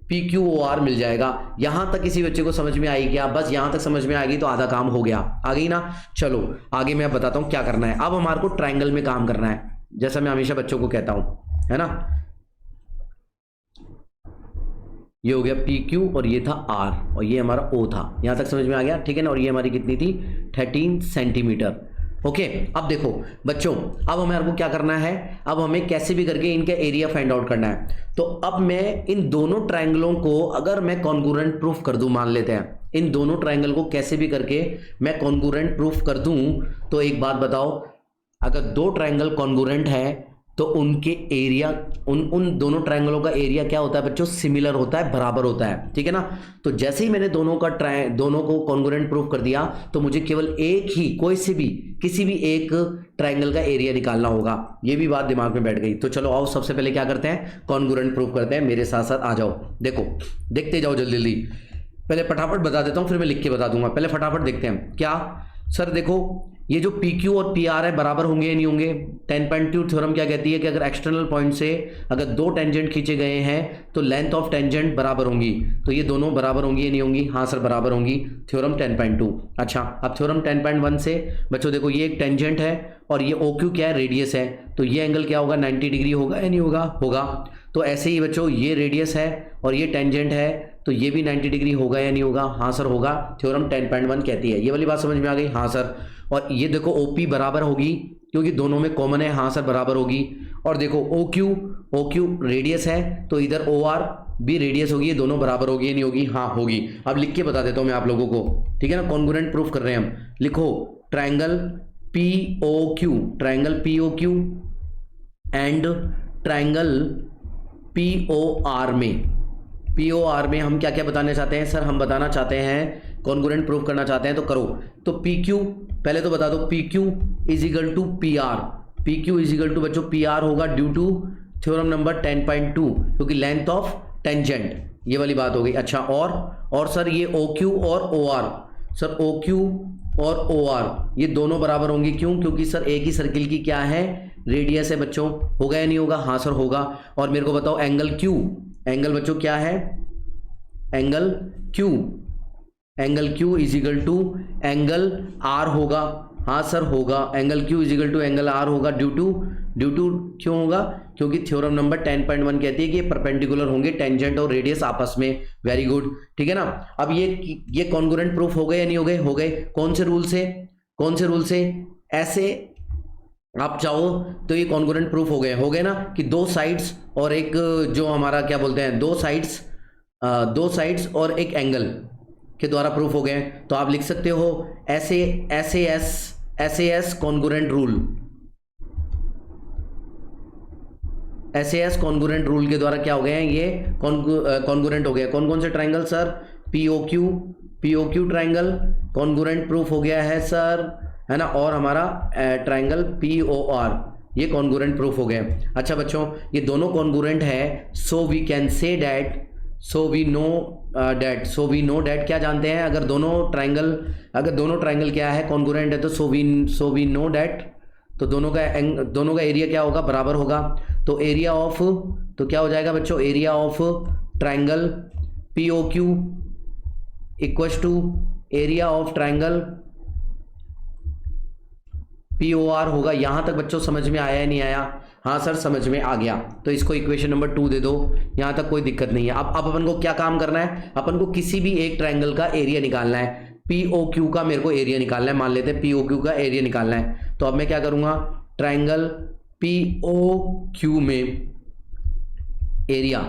पी क्यू ओ आर मिल जाएगा। यहां तक किसी बच्चे को समझ में आई क्या, बस यहां तक समझ में आ गई तो आधा काम हो गया, आ गई ना। चलो आगे मैं बताता हूं क्या करना है। अब हमारे को ट्रायंगल में काम करना है, जैसा मैं हमेशा बच्चों को कहता हूं, है ना, ये हो गया पी क्यू और ये था आर और ये हमारा ओ था, यहां तक समझ में आ गया, ठीक है ना। और ये हमारी कितनी थी, 13 सेंटीमीटर। ओके अब देखो बच्चों, अब हमें को क्या करना है, अब हमें कैसे भी करके इनका एरिया फाइंड आउट करना है। तो अब मैं इन दोनों ट्रायंगलों को अगर मैं कॉन्ग्रुएंट प्रूफ कर दूं, मान लेते हैं इन दोनों ट्रायंगल को कैसे भी करके मैं कॉन्ग्रुएंट प्रूफ कर दूं, तो एक बात बताओ, अगर 2 ट्रायंगल कॉन्ग्रुएंट है तो उनके एरिया उन दोनों ट्रायंगलों का एरिया क्या होता है बच्चों, सिमिलर होता है, बराबर होता है, ठीक है ना। तो जैसे ही मैंने दोनों को कॉन्ग्रुएंट प्रूफ कर दिया तो मुझे केवल एक ही किसी भी एक ट्रायंगल का एरिया निकालना होगा, ये भी बात दिमाग में बैठ गई। तो चलो आओ सबसे पहले क्या करते हैं, कॉन्ग्रुएंट प्रूफ करते हैं, मेरे साथ साथ आ जाओ। देखो देखते जाओ जल्दी जल्दी, पहले फटाफट बता देता हूं फिर मैं लिख के बता दूंगा, पहले फटाफट देखते हैं। क्या सर देखो ये जो पी क्यू और पी आर है बराबर होंगे या नहीं होंगे, 10.2 थ्योरम क्या कहती है कि अगर एक्सटर्नल पॉइंट से अगर 2 टेंजेंट खींचे गए हैं तो लेंथ ऑफ टेंजेंट बराबर होंगी, तो ये दोनों बराबर होंगी या नहीं होंगी, हाँ सर बराबर होंगी, थ्योरम 10.2। अच्छा अब थ्योरम 10.1 से बच्चों देखो ये एक टेंजेंट है और ये ओ क्यू क्या है, रेडियस है, तो ये एंगल क्या होगा, 90 डिग्री होगा या नहीं होगा, होगा। तो ऐसे ही बच्चों ये रेडियस है और ये टेंजेंट है, तो ये भी 90 डिग्री होगा या नहीं होगा, हाँ सर होगा, थ्योरम 10.1 कहती है। ये वाली बात समझ में आ गई, हाँ सर। और ये देखो OP बराबर होगी क्योंकि दोनों में कॉमन है, हाँ सर बराबर होगी। और देखो OQ रेडियस है तो इधर OR भी रेडियस होगी, ये दोनों बराबर होगी या नहीं होगी, हाँ होगी। अब लिख के बता देता हूँ मैं आप लोगों को, ठीक है ना, कॉन्ग्रुएंट प्रूफ कर रहे हैं हम। लिखो triangle POQ, triangle POQ and triangle POR में हम क्या क्या बताना चाहते हैं सर? हम बताना चाहते हैं कॉन्ग्रुएंट प्रूफ करना चाहते हैं, तो करो। तो PQ पहले तो बता दो, PQ is equal to PR, PQ is equal to बच्चों PR होगा ड्यू टू थ्योरम नंबर 10.2, क्योंकि लेंथ ऑफ टेंजेंट, ये वाली बात हो गई। अच्छा, और सर ये OQ और OR, सर OQ और OR ये दोनों बराबर होंगे, क्यों? क्योंकि सर एक ही सर्किल की क्या है, रेडियस है बच्चों। होगा या नहीं होगा? हाँ सर होगा। और मेरे को बताओ एंगल Q, एंगल बच्चों क्या है? Angle Q is equal to angle R होगा। हाँ सर होगा, angle Q is equal to angle R होगा ड्यू टू क्यों होगा? क्योंकि थ्योरम नंबर 10.1 कहती है कि परपेंडिकुलर होंगे टेंजेंट और रेडियस आपस में। वेरी गुड, ठीक है ना। अब ये कॉन्ग्रुएंट प्रूफ हो गए या नहीं हो गए? हो गए। कौन से रूल से? ऐसे आप चाहो तो ये कॉन्ग्रुएंट प्रूफ हो गए ना, कि दो साइड्स और एक जो हमारा क्या बोलते हैं, दो साइड्स और एक एंगल के द्वारा प्रूफ हो गए। तो आप लिख सकते हो SAS congruent rule, SAS congruent rule के द्वारा क्या हो गए हैं, ये कॉन्ग्रुएंट हो गया। कौन कौन से triangle sir? POQ triangle congruent proof हो गया है सर, है ना। और हमारा ट्रायंगल POR ये कॉन्ग्रुएंट प्रूफ हो गए। अच्छा बच्चों, ये दोनों कॉन्ग्रुएंट है, so we can say that, so we know that क्या जानते हैं? अगर दोनों ट्रायंगल क्या है, कॉन्ग्रुएंट है, तो सो वी नो दैट, तो दोनों का एरिया क्या होगा? बराबर होगा। तो एरिया ऑफ, तो क्या हो जाएगा बच्चों? Area of triangle POQ equals to area of triangle POR होगा। यहां तक बच्चों समझ में आया या नहीं आया? हाँ सर समझ में आ गया। तो इसको इक्वेशन नंबर 2 दे दो, यहां तक कोई दिक्कत नहीं है। अब अपन को क्या काम करना है? अपन को किसी भी एक ट्रायंगल का एरिया निकालना है। POQ का मेरे को एरिया निकालना है, मान लेते हैं POQ का एरिया निकालना है। तो अब मैं क्या करूंगा? ट्रायंगल POQ में एरिया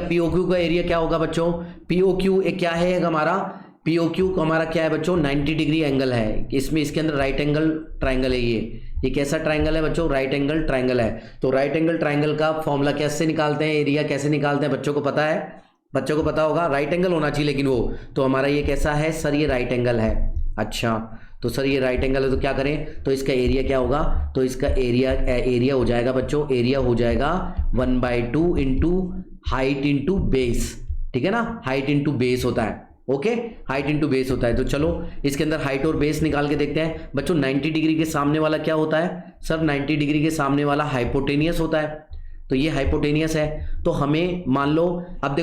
POQ का एरिया क्या होगा बच्चों? POQ एक क्या है हमारा? POQ हमारा क्या है बच्चों? 90 डिग्री एंगल है इसमें, इसके अंदर राइट एंगल ट्रायंगल है। ये कैसा ट्रायंगल है बच्चों? राइट एंगल ट्रायंगल है। तो राइट एंगल ट्रायंगल का फॉर्मूला कैसे निकालते हैं, एरिया कैसे निकालते हैं? बच्चों को पता है? बच्चों को पता होगा, राइट एंगल होना चाहिए। लेकिन वो तो हमारा ये कैसा है सर? ये राइट एंगल है। अच्छा, तो सर ये राइट एंगल है, तो क्या करें? तो इसका एरिया क्या होगा? तो इसका एरिया हो जाएगा बच्चों, एरिया हो जाएगा 1/2 इंटू हाइट इंटू बेस, ठीक है ना। हाइट इंटू बेस होता है, ओके, हाइट इंटू बेस होता है। तो चलो इसके अंदर हाइट और बेस निकाल के देखते हैं बच्चों। 90 डिग्री के सामने वाला क्या होता है सर? 90 डिग्री के सामने वाला हाइपोटेनियस होता है। तो ये हाइपोटेनियस है। तो हमें मान लो, अब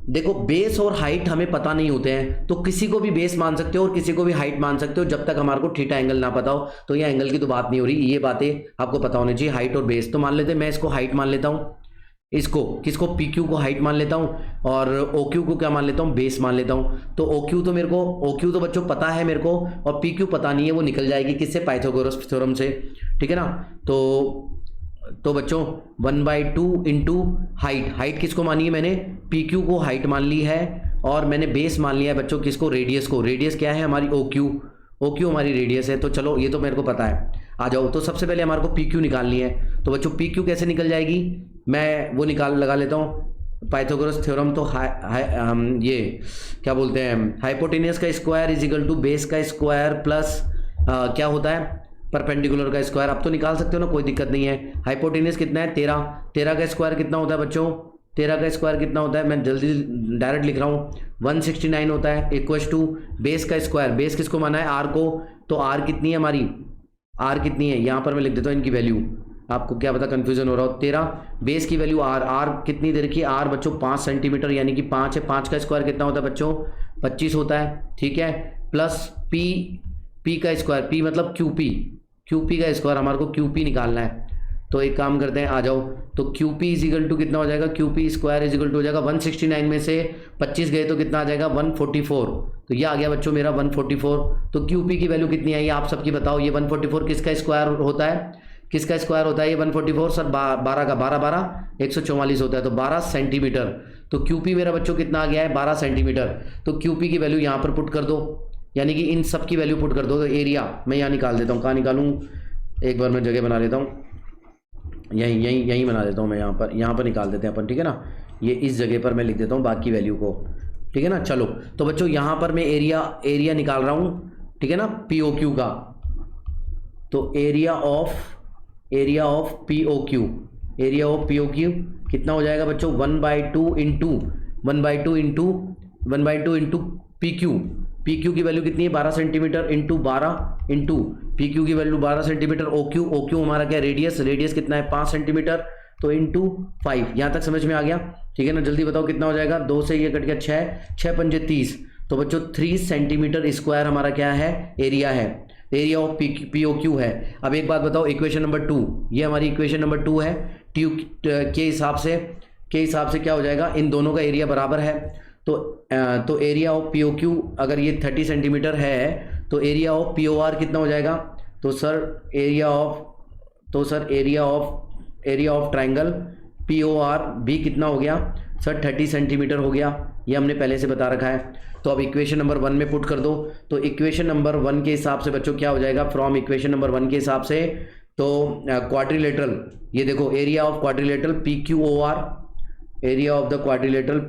देखो बेस और हाइट हमें पता नहीं होते हैं, तो किसी को भी बेस मान सकते हो और किसी को भी हाइट मान सकते हो, जब तक हमारे को थीटा एंगल ना पता हो। तो ये एंगल की तो बात नहीं हो रही, ये बातें आपको पता होनी चाहिए, हाइट और बेस। तो मान लेते हैं मैं इसको हाइट मान लेता हूँ, इसको किसको? PQ को हाइट मान लेता हूँ, और OQ को क्या मान लेता हूँ? बेस मान लेता हूँ। तो OQ तो बच्चों पता है मेरे को, और PQ पता नहीं है, वो निकल जाएगी किससे? पाइथागोरस थ्योरम से, ठीक है ना। तो बच्चों 1/2 इंटू हाइट किसको मानी है मैंने? PQ को हाइट मान ली है, और मैंने बेस मान लिया है बच्चों किसको? रेडियस को। रेडियस क्या है हमारी? OQ हमारी रेडियस है। तो चलो ये तो मेरे को पता है, आ जाओ। तो सबसे पहले हमारे को PQ निकालनी है। तो बच्चों PQ कैसे निकल जाएगी? मैं वो लगा लेता हूँ पाइथागोरस थ्योरम। तो ये क्या बोलते हैं, हाइपोटेनियस का square is equal to base का स्क्वायर प्लस क्या होता है? परपेंडिकुलर का स्क्वायर। अब तो निकाल सकते हो ना, कोई दिक्कत नहीं है। हाइपोटेनियस कितना है? 13 का स्क्वायर कितना होता है बच्चों? 13 का स्क्वायर कितना होता है? मैं जल्दी डायरेक्ट लिख रहा हूँ, 169 होता है, इक्वल्स टू बेस का स्क्वायर। बेस किसको माना है? R को। तो R कितनी है हमारी? R कितनी है? यहाँ पर मैं लिख देता हूँ इनकी वैल्यू, आपको क्या पता कंफ्यूजन हो रहा हो। 13 बेस की वैल्यू R कितनी दे रखी है? R बच्चों 5 सेंटीमीटर, यानी कि 5 है। 5 का स्क्वायर कितना होता है बच्चों? 25 होता है, ठीक है। प्लस P का स्क्वायर, P मतलब QP का स्क्वायर, हमारे को QP निकालना है। तो एक काम करते हैं, आ जाओ। तो QP इज इक्वल टू कितना हो जाएगा? QP square is equal to हो जाएगा 169 में से 25 गए तो कितना आ जाएगा? 144। तो ये आ गया बच्चों मेरा 144। तो QP की वैल्यू कितनी आई आप सबकी बताओ? ये 144 किसका स्क्वायर होता है? किसका स्क्वायर होता है ये 144? सर 12 का 12 144 होता है, तो 12 सेंटीमीटर। तो QP मेरा बच्चों कितना आ गया है? 12 सेंटीमीटर। तो QP की वैल्यू यहाँ पर पुट कर दो, यानी कि इन सब की वैल्यू पुट कर दो तो एरिया मैं यहाँ निकाल देता हूँ। कहाँ निकालूँ, एक बार मैं जगह बना लेता हूँ, यहीं बना देता हूँ मैं, यहाँ पर निकाल देते हैं अपन, ठीक है ना। ये इस जगह पर मैं लिख देता हूँ बाकी वैल्यू को, ठीक है ना। चलो तो बच्चों यहाँ पर मैं एरिया निकाल रहा हूँ, ठीक है ना, POQ का। तो एरिया ऑफ POQ कितना हो जाएगा बच्चों, 1/2 इंटू PQ की वैल्यू कितनी है 12 सेंटीमीटर इंटू 12 इंटू PQ की वैल्यू 12 सेंटीमीटर। OQ हमारा क्या, रेडियस कितना है 5 सेंटीमीटर, तो इंटू 5। यहाँ तक समझ में आ गया, ठीक है ना। जल्दी बताओ कितना हो जाएगा, 2 से ये कट गया 6 पंजे 30, तो बच्चों 3 सेंटीमीटर स्क्वायर हमारा क्या है, एरिया है, एरिया ऑफ POQ है। अब एक बात बताओ, इक्वेशन नंबर 2, ये हमारी इक्वेशन नंबर 2 है। के हिसाब से क्या हो जाएगा, इन दोनों का एरिया बराबर है, तो एरिया ऑफ POQ अगर ये 30 सेंटीमीटर है तो एरिया ऑफ POR कितना हो जाएगा, तो sir area of triangle POR भी कितना हो गया सर, 30 सेंटीमीटर हो गया, ये हमने पहले से बता रखा है। तो अब इक्वेशन नंबर 1 में पुट कर दो, तो इक्वेशन नंबर 1 के हिसाब से बच्चों क्या हो जाएगा, फ्रॉम इक्वेशन नंबर 1 के हिसाब से, तो क्वाड्रिलेटरल, ये देखो area of quadrilateral PQOR, area of the quadrilateral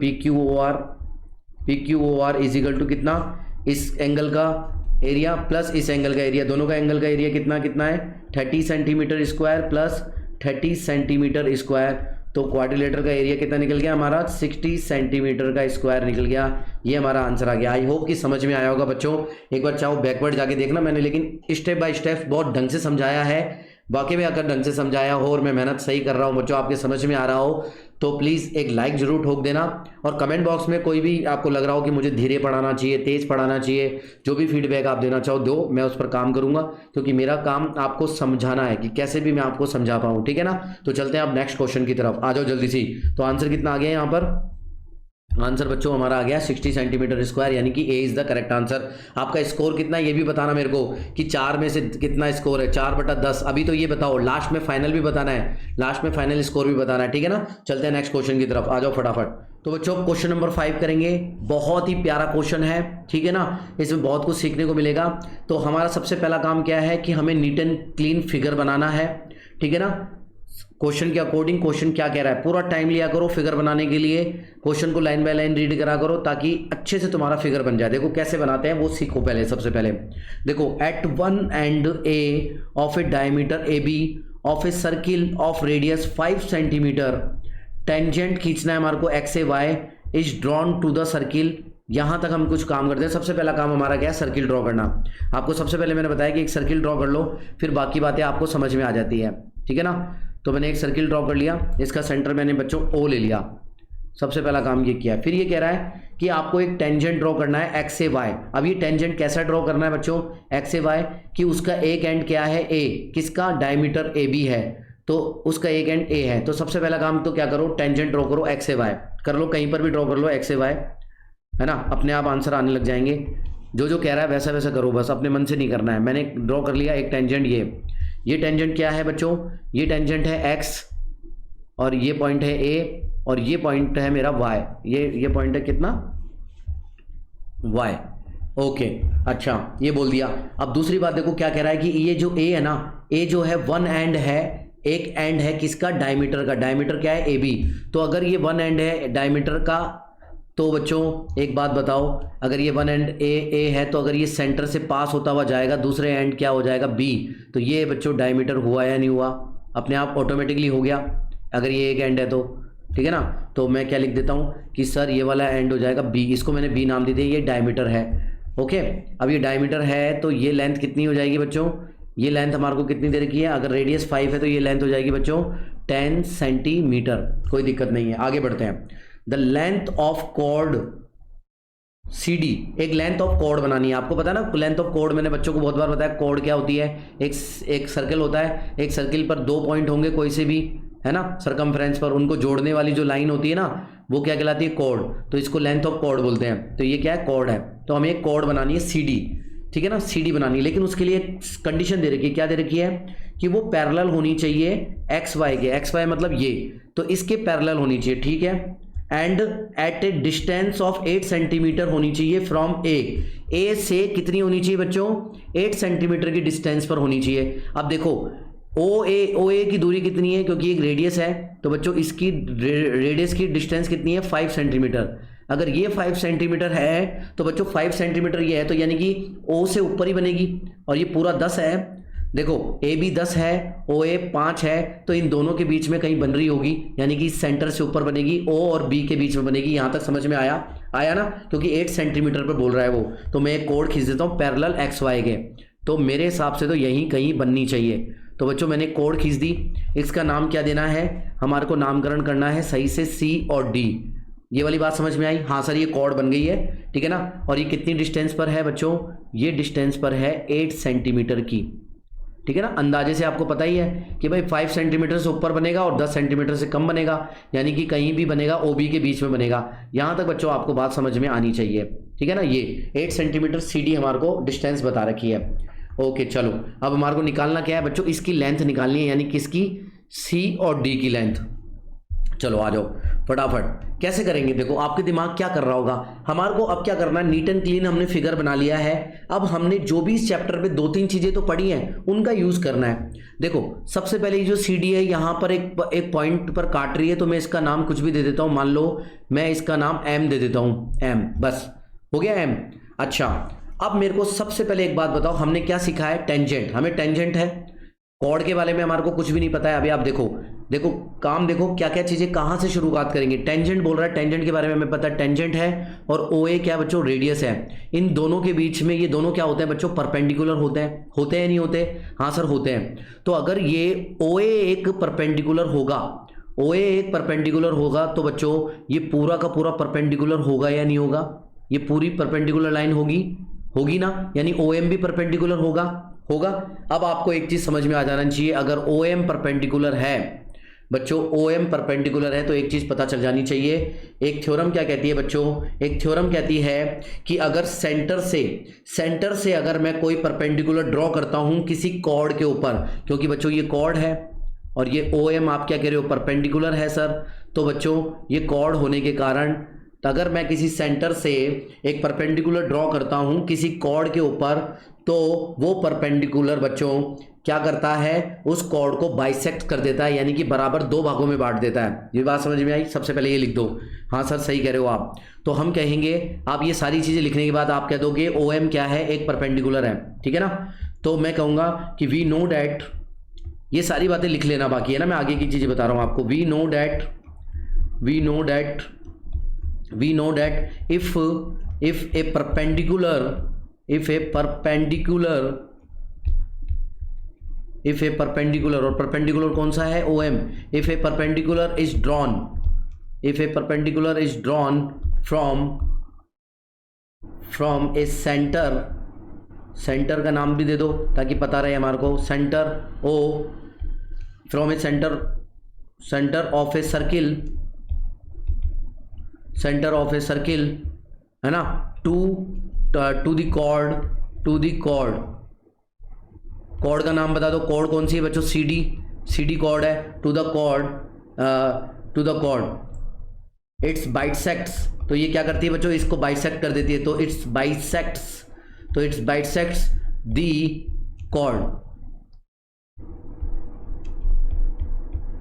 PQOR is equal to कितना, इस एंगल का एरिया प्लस इस एंगल का एरिया, दोनों का एंगल का एरिया कितना है 30 centimetre square plus 30 centimetre square, तो क्वाड्रिलेटर का एरिया कितना निकल गया हमारा 60 सेंटीमीटर का स्क्वायर निकल गया। ये हमारा आंसर आ गया। आई होप कि समझ में आया होगा बच्चों। एक बार चाहो बैकवर्ड जाके देखना, मैंने लेकिन स्टेप बाय स्टेप बहुत ढंग से समझाया है। वाकई में अगर ढंग से समझाया हो और मैं मेहनत सही कर रहा हूँ बच्चों, आपके समझ में आ रहा हो, तो प्लीज़ एक लाइक जरूर ठोक देना। और कमेंट बॉक्स में कोई भी आपको लग रहा हो कि मुझे धीरे पढ़ाना चाहिए, तेज़ पढ़ाना चाहिए, जो भी फीडबैक आप देना चाहो दो, मैं उस पर काम करूंगा, क्योंकि मेरा काम आपको समझाना है कि कैसे भी मैं आपको समझा पाऊँ, ठीक है ना। तो चलते हैं आप नेक्स्ट क्वेश्चन की तरफ, आ जाओ जल्दी से। तो आंसर कितना आ गया यहाँ पर, आंसर बच्चों हमारा आ गया 60 सेंटीमीटर स्क्वायर, यानी कि ए इज द करेक्ट आंसर। आपका स्कोर कितना है ये भी बताना मेरे को, कि 4 में से कितना स्कोर है, 4/10। अभी तो ये बताओ, लास्ट में फाइनल भी बताना है, लास्ट में फाइनल स्कोर भी बताना है, ठीक है ना। चलते हैं नेक्स्ट क्वेश्चन की तरफ, आ जाओ फटाफट। तो बच्चों क्वेश्चन नंबर 5 करेंगे, बहुत ही प्यारा क्वेश्चन है, ठीक है ना, इसमें बहुत कुछ सीखने को मिलेगा। तो हमारा सबसे पहला काम क्या है कि हमें नीट एंड क्लीन फिगर बनाना है, ठीक है ना। क्वेश्चन के अकॉर्डिंग क्वेश्चन क्या कह रहा है, पूरा टाइम लिया करो फिगर बनाने के लिए, क्वेश्चन को लाइन बाय लाइन रीड करा करो, ताकि अच्छे से तुम्हारा फिगर बन जाए। देखो कैसे बनाते हैं वो सीखो पहले। सबसे पहले देखो, at one end A of a diameter AB of a circle of radius 5 centimetre, tangent खींचना है हमारे को XY is drawn to the circle. यहां तक हम कुछ काम करते हैं। सबसे पहला काम हमारा क्या है, सर्किल ड्रॉ करना। आपको सबसे पहले मैंने बताया कि एक सर्किल ड्रॉ कर लो, फिर बाकी बातें आपको समझ में आ जाती है, ठीक है ना। तो मैंने एक सर्किल ड्रॉ कर लिया, इसका सेंटर मैंने बच्चों O ले लिया, सबसे पहला काम ये किया। फिर ये कह रहा है कि आपको एक टेंजेंट ड्रॉ करना है XY। अब ये टेंजेंट कैसा ड्रॉ करना है बच्चों, XY, कि उसका एक एंड क्या है A, किसका, डायमीटर AB है, तो उसका एक एंड A है। तो सबसे पहला काम तो क्या करो, टेंजेंट ड्रॉ करो XY, कर लो, कहीं पर भी ड्रॉ कर लो XY, है ना, अपने आप आंसर आने लग जाएंगे। जो कह रहा है वैसा वैसा करो, बस अपने मन से नहीं करना है। मैंने ड्रॉ कर लिया एक टेंजेंट, ये टेंजेंट क्या है बच्चों, ये टेंजेंट है X, और ये पॉइंट है A, और ये पॉइंट है मेरा Y, ये पॉइंट है कितना, Y। ओके, अच्छा ये बोल दिया। अब दूसरी बात देखो क्या कह रहा है कि ये जो A है ना, A जो है वन एंड है, एक एंड है किसका, डायमीटर का। डायमीटर क्या है AB, तो अगर ये वन एंड है डायमीटर का, तो बच्चों एक बात बताओ, अगर ये वन एंड ए है, तो अगर ये सेंटर से पास होता हुआ जाएगा, दूसरे एंड क्या हो जाएगा B, तो ये बच्चों डायमीटर हुआ या नहीं हुआ, अपने आप ऑटोमेटिकली हो गया, अगर ये एक एंड है तो, ठीक है ना। तो मैं क्या लिख देता हूँ कि सर ये वाला एंड हो जाएगा B, इसको मैंने B नाम दे दिया, ये डायमीटर है। ओके, अब ये डायमीटर है तो ये लेंथ कितनी हो जाएगी बच्चों, ये लेंथ हमारे को कितनी दे रखी है, अगर रेडियस 5 है तो ये लेंथ हो जाएगी बच्चों 10 सेंटीमीटर। कोई दिक्कत नहीं है, आगे बढ़ते हैं। The length of chord CD, एक लेंथ ऑफ कॉर्ड बनानी है, आपको पता है ना लेंथ ऑफ कॉर्ड, मैंने बच्चों को बहुत बार बताया कॉर्ड क्या होती है। एक सर्कल होता है, एक सर्किल पर 2 पॉइंट होंगे कोई से भी, है ना, सरकमफ्रेंस पर, उनको जोड़ने वाली जो लाइन होती है ना, वो क्या कहलाती है, कॉर्ड। तो इसको लेंथ ऑफ कॉर्ड बोलते हैं। तो ये क्या है, कॉर्ड है। तो हमें एक कॉर्ड बनानी है CD, ठीक है ना, CD बनानी है, लेकिन उसके लिए कंडीशन दे रखी है। क्या दे रखी है कि वो पैरेलल होनी चाहिए XY के, XY मतलब ये, तो इसके पैरेलल होनी चाहिए, ठीक है। And at a distance of 8 centimetre होनी चाहिए फ्रॉम A, ए से कितनी होनी चाहिए बच्चों, 8 सेंटीमीटर की डिस्टेंस पर होनी चाहिए। अब देखो ओ ए की दूरी कितनी है, क्योंकि एक रेडियस है, तो बच्चों इसकी रेडियस की डिस्टेंस कितनी है, 5 सेंटीमीटर। अगर ये 5 सेंटीमीटर है तो बच्चों 5 सेंटीमीटर ये है, तो यानी कि ओ से ऊपर ही बनेगी, और ये पूरा 10 है। देखो ए बी 10 है, ओ ए 5 है, तो इन दोनों के बीच में कहीं बन रही होगी, यानी कि सेंटर से ऊपर बनेगी, ओ और बी के बीच में बनेगी। यहां तक समझ में आया ना, क्योंकि 8 सेंटीमीटर पर बोल रहा है वो। तो मैं एक कोड खींच देता हूं पैरेलल एक्स वाई के, तो मेरे हिसाब से तो यहीं कहीं बननी चाहिए। तो बच्चों मैंने कोड खींच दी। इसका नाम क्या देना है, हमारे को नामकरण करना है सही से सी और डी। ये वाली बात समझ में आई, हाँ सर ये कोड बन गई है, ठीक है ना। और ये कितनी डिस्टेंस पर है बच्चों, ये डिस्टेंस पर है 8 सेंटीमीटर की, ठीक है ना। अंदाजे से आपको पता ही है कि भाई 5 सेंटीमीटर से ऊपर बनेगा और 10 सेंटीमीटर से कम बनेगा, यानी कि कहीं भी बनेगा ओबी के बीच में बनेगा। यहां तक बच्चों आपको बात समझ में आनी चाहिए, ठीक है ना। ये 8 सेंटीमीटर सी डी हमारे को डिस्टेंस बता रखी है। ओके चलो, अब हमारे को निकालना क्या है बच्चों, इसकी लेंथ निकालनी है, यानी किसकी, सी और डी की लेंथ। चलो आ जाओ फटाफट, कैसे करेंगे देखो, आपके दिमाग क्या कर रहा होगा। हमारे को अब क्या करना है, नीट एंड क्लीन हमने फिगर बना लिया है। अब हमने जो भी इस चैप्टर पे 2-3 चीजें तो पढ़ी हैं, उनका यूज करना है। देखो सबसे पहले जो सी डी है यहाँ पर एक पॉइंट पर काट रही है, तो मैं इसका नाम कुछ भी दे देता हूँ। मान लो मैं इसका नाम एम दे देता हूँ, एम, बस हो गया एम। अच्छा अब मेरे को सबसे पहले एक बात बताओ, हमने क्या सीखा है, टेंजेंट। हमें टेंजेंट है, कॉर्ड के बारे में हमारे को कुछ भी नहीं पता है। अभी आप देखो काम देखो क्या क्या चीजें कहां से शुरुआत करेंगे। टेंजेंट बोल रहा है, टेंजेंट के बारे में हमें पता है, टेंजेंट है और ओ ए क्या बच्चों, रेडियस है। इन दोनों के बीच में ये दोनों क्या होते हैं बच्चों, परपेंडिकुलर होते हैं नहीं होते, हाँ सर होते हैं। तो अगर ये ओ ए एक परपेंडिकुलर होगा, ओ ए एक परपेंडिकुलर होगा, तो बच्चों ये पूरा का पूरा परपेंडिकुलर होगा या नहीं होगा, ये पूरी परपेंडिकुलर लाइन होगी ना, यानी ओ एम भी परपेंडिकुलर होगा। अब आपको एक चीज समझ में आ जाना चाहिए, अगर ओ एम परपेंडिकुलर है बच्चों, ओ एम परपेंडिकुलर है, तो एक चीज पता चल जानी चाहिए। एक थ्योरम क्या कहती है बच्चों, एक थ्योरम कहती है कि अगर सेंटर से अगर मैं कोई परपेंडिकुलर ड्रॉ करता हूं किसी कॉर्ड के ऊपर, क्योंकि बच्चों ये कॉर्ड है और ये ओ एम आप क्या कह रहे हो, परपेंडिकुलर है सर, तो बच्चों ये कॉर्ड होने के कारण, तो अगर मैं किसी सेंटर से एक परपेंडिकुलर ड्रॉ करता हूं किसी कॉर्ड के ऊपर, तो वो परपेंडिकुलर बच्चों क्या करता है, उस कॉर्ड को बाइसेक्ट कर देता है, यानी कि बराबर 2 भागों में बांट देता है। ये बात समझ में आई, सबसे पहले ये लिख दो, हाँ सर सही कह रहे हो आप। तो हम कहेंगे, आप ये सारी चीजें लिखने के बाद आप कह दोगे ओ एम क्या है, एक परपेंडिकुलर है, ठीक है ना। तो मैं कहूंगा कि वी नो डैट, ये सारी बातें लिख लेना बाकी है ना, मैं आगे की चीजें बता रहा हूं आपको। We know that if a perpendicular और perpendicular कौन सा है, OM, if a perpendicular is drawn from a center का नाम भी दे दो ताकि पता रहे हमारे को, centre O, from a center of a circle है ना, to the chord का नाम बता दो। कॉर्ड कौन सी है बच्चों, सी डी कॉर्ड है। To the chord its bisects, तो ये क्या करती है बच्चों, इसको बाइसेक्ट कर देती है, तो इट्स बाइसेक्ट्स दी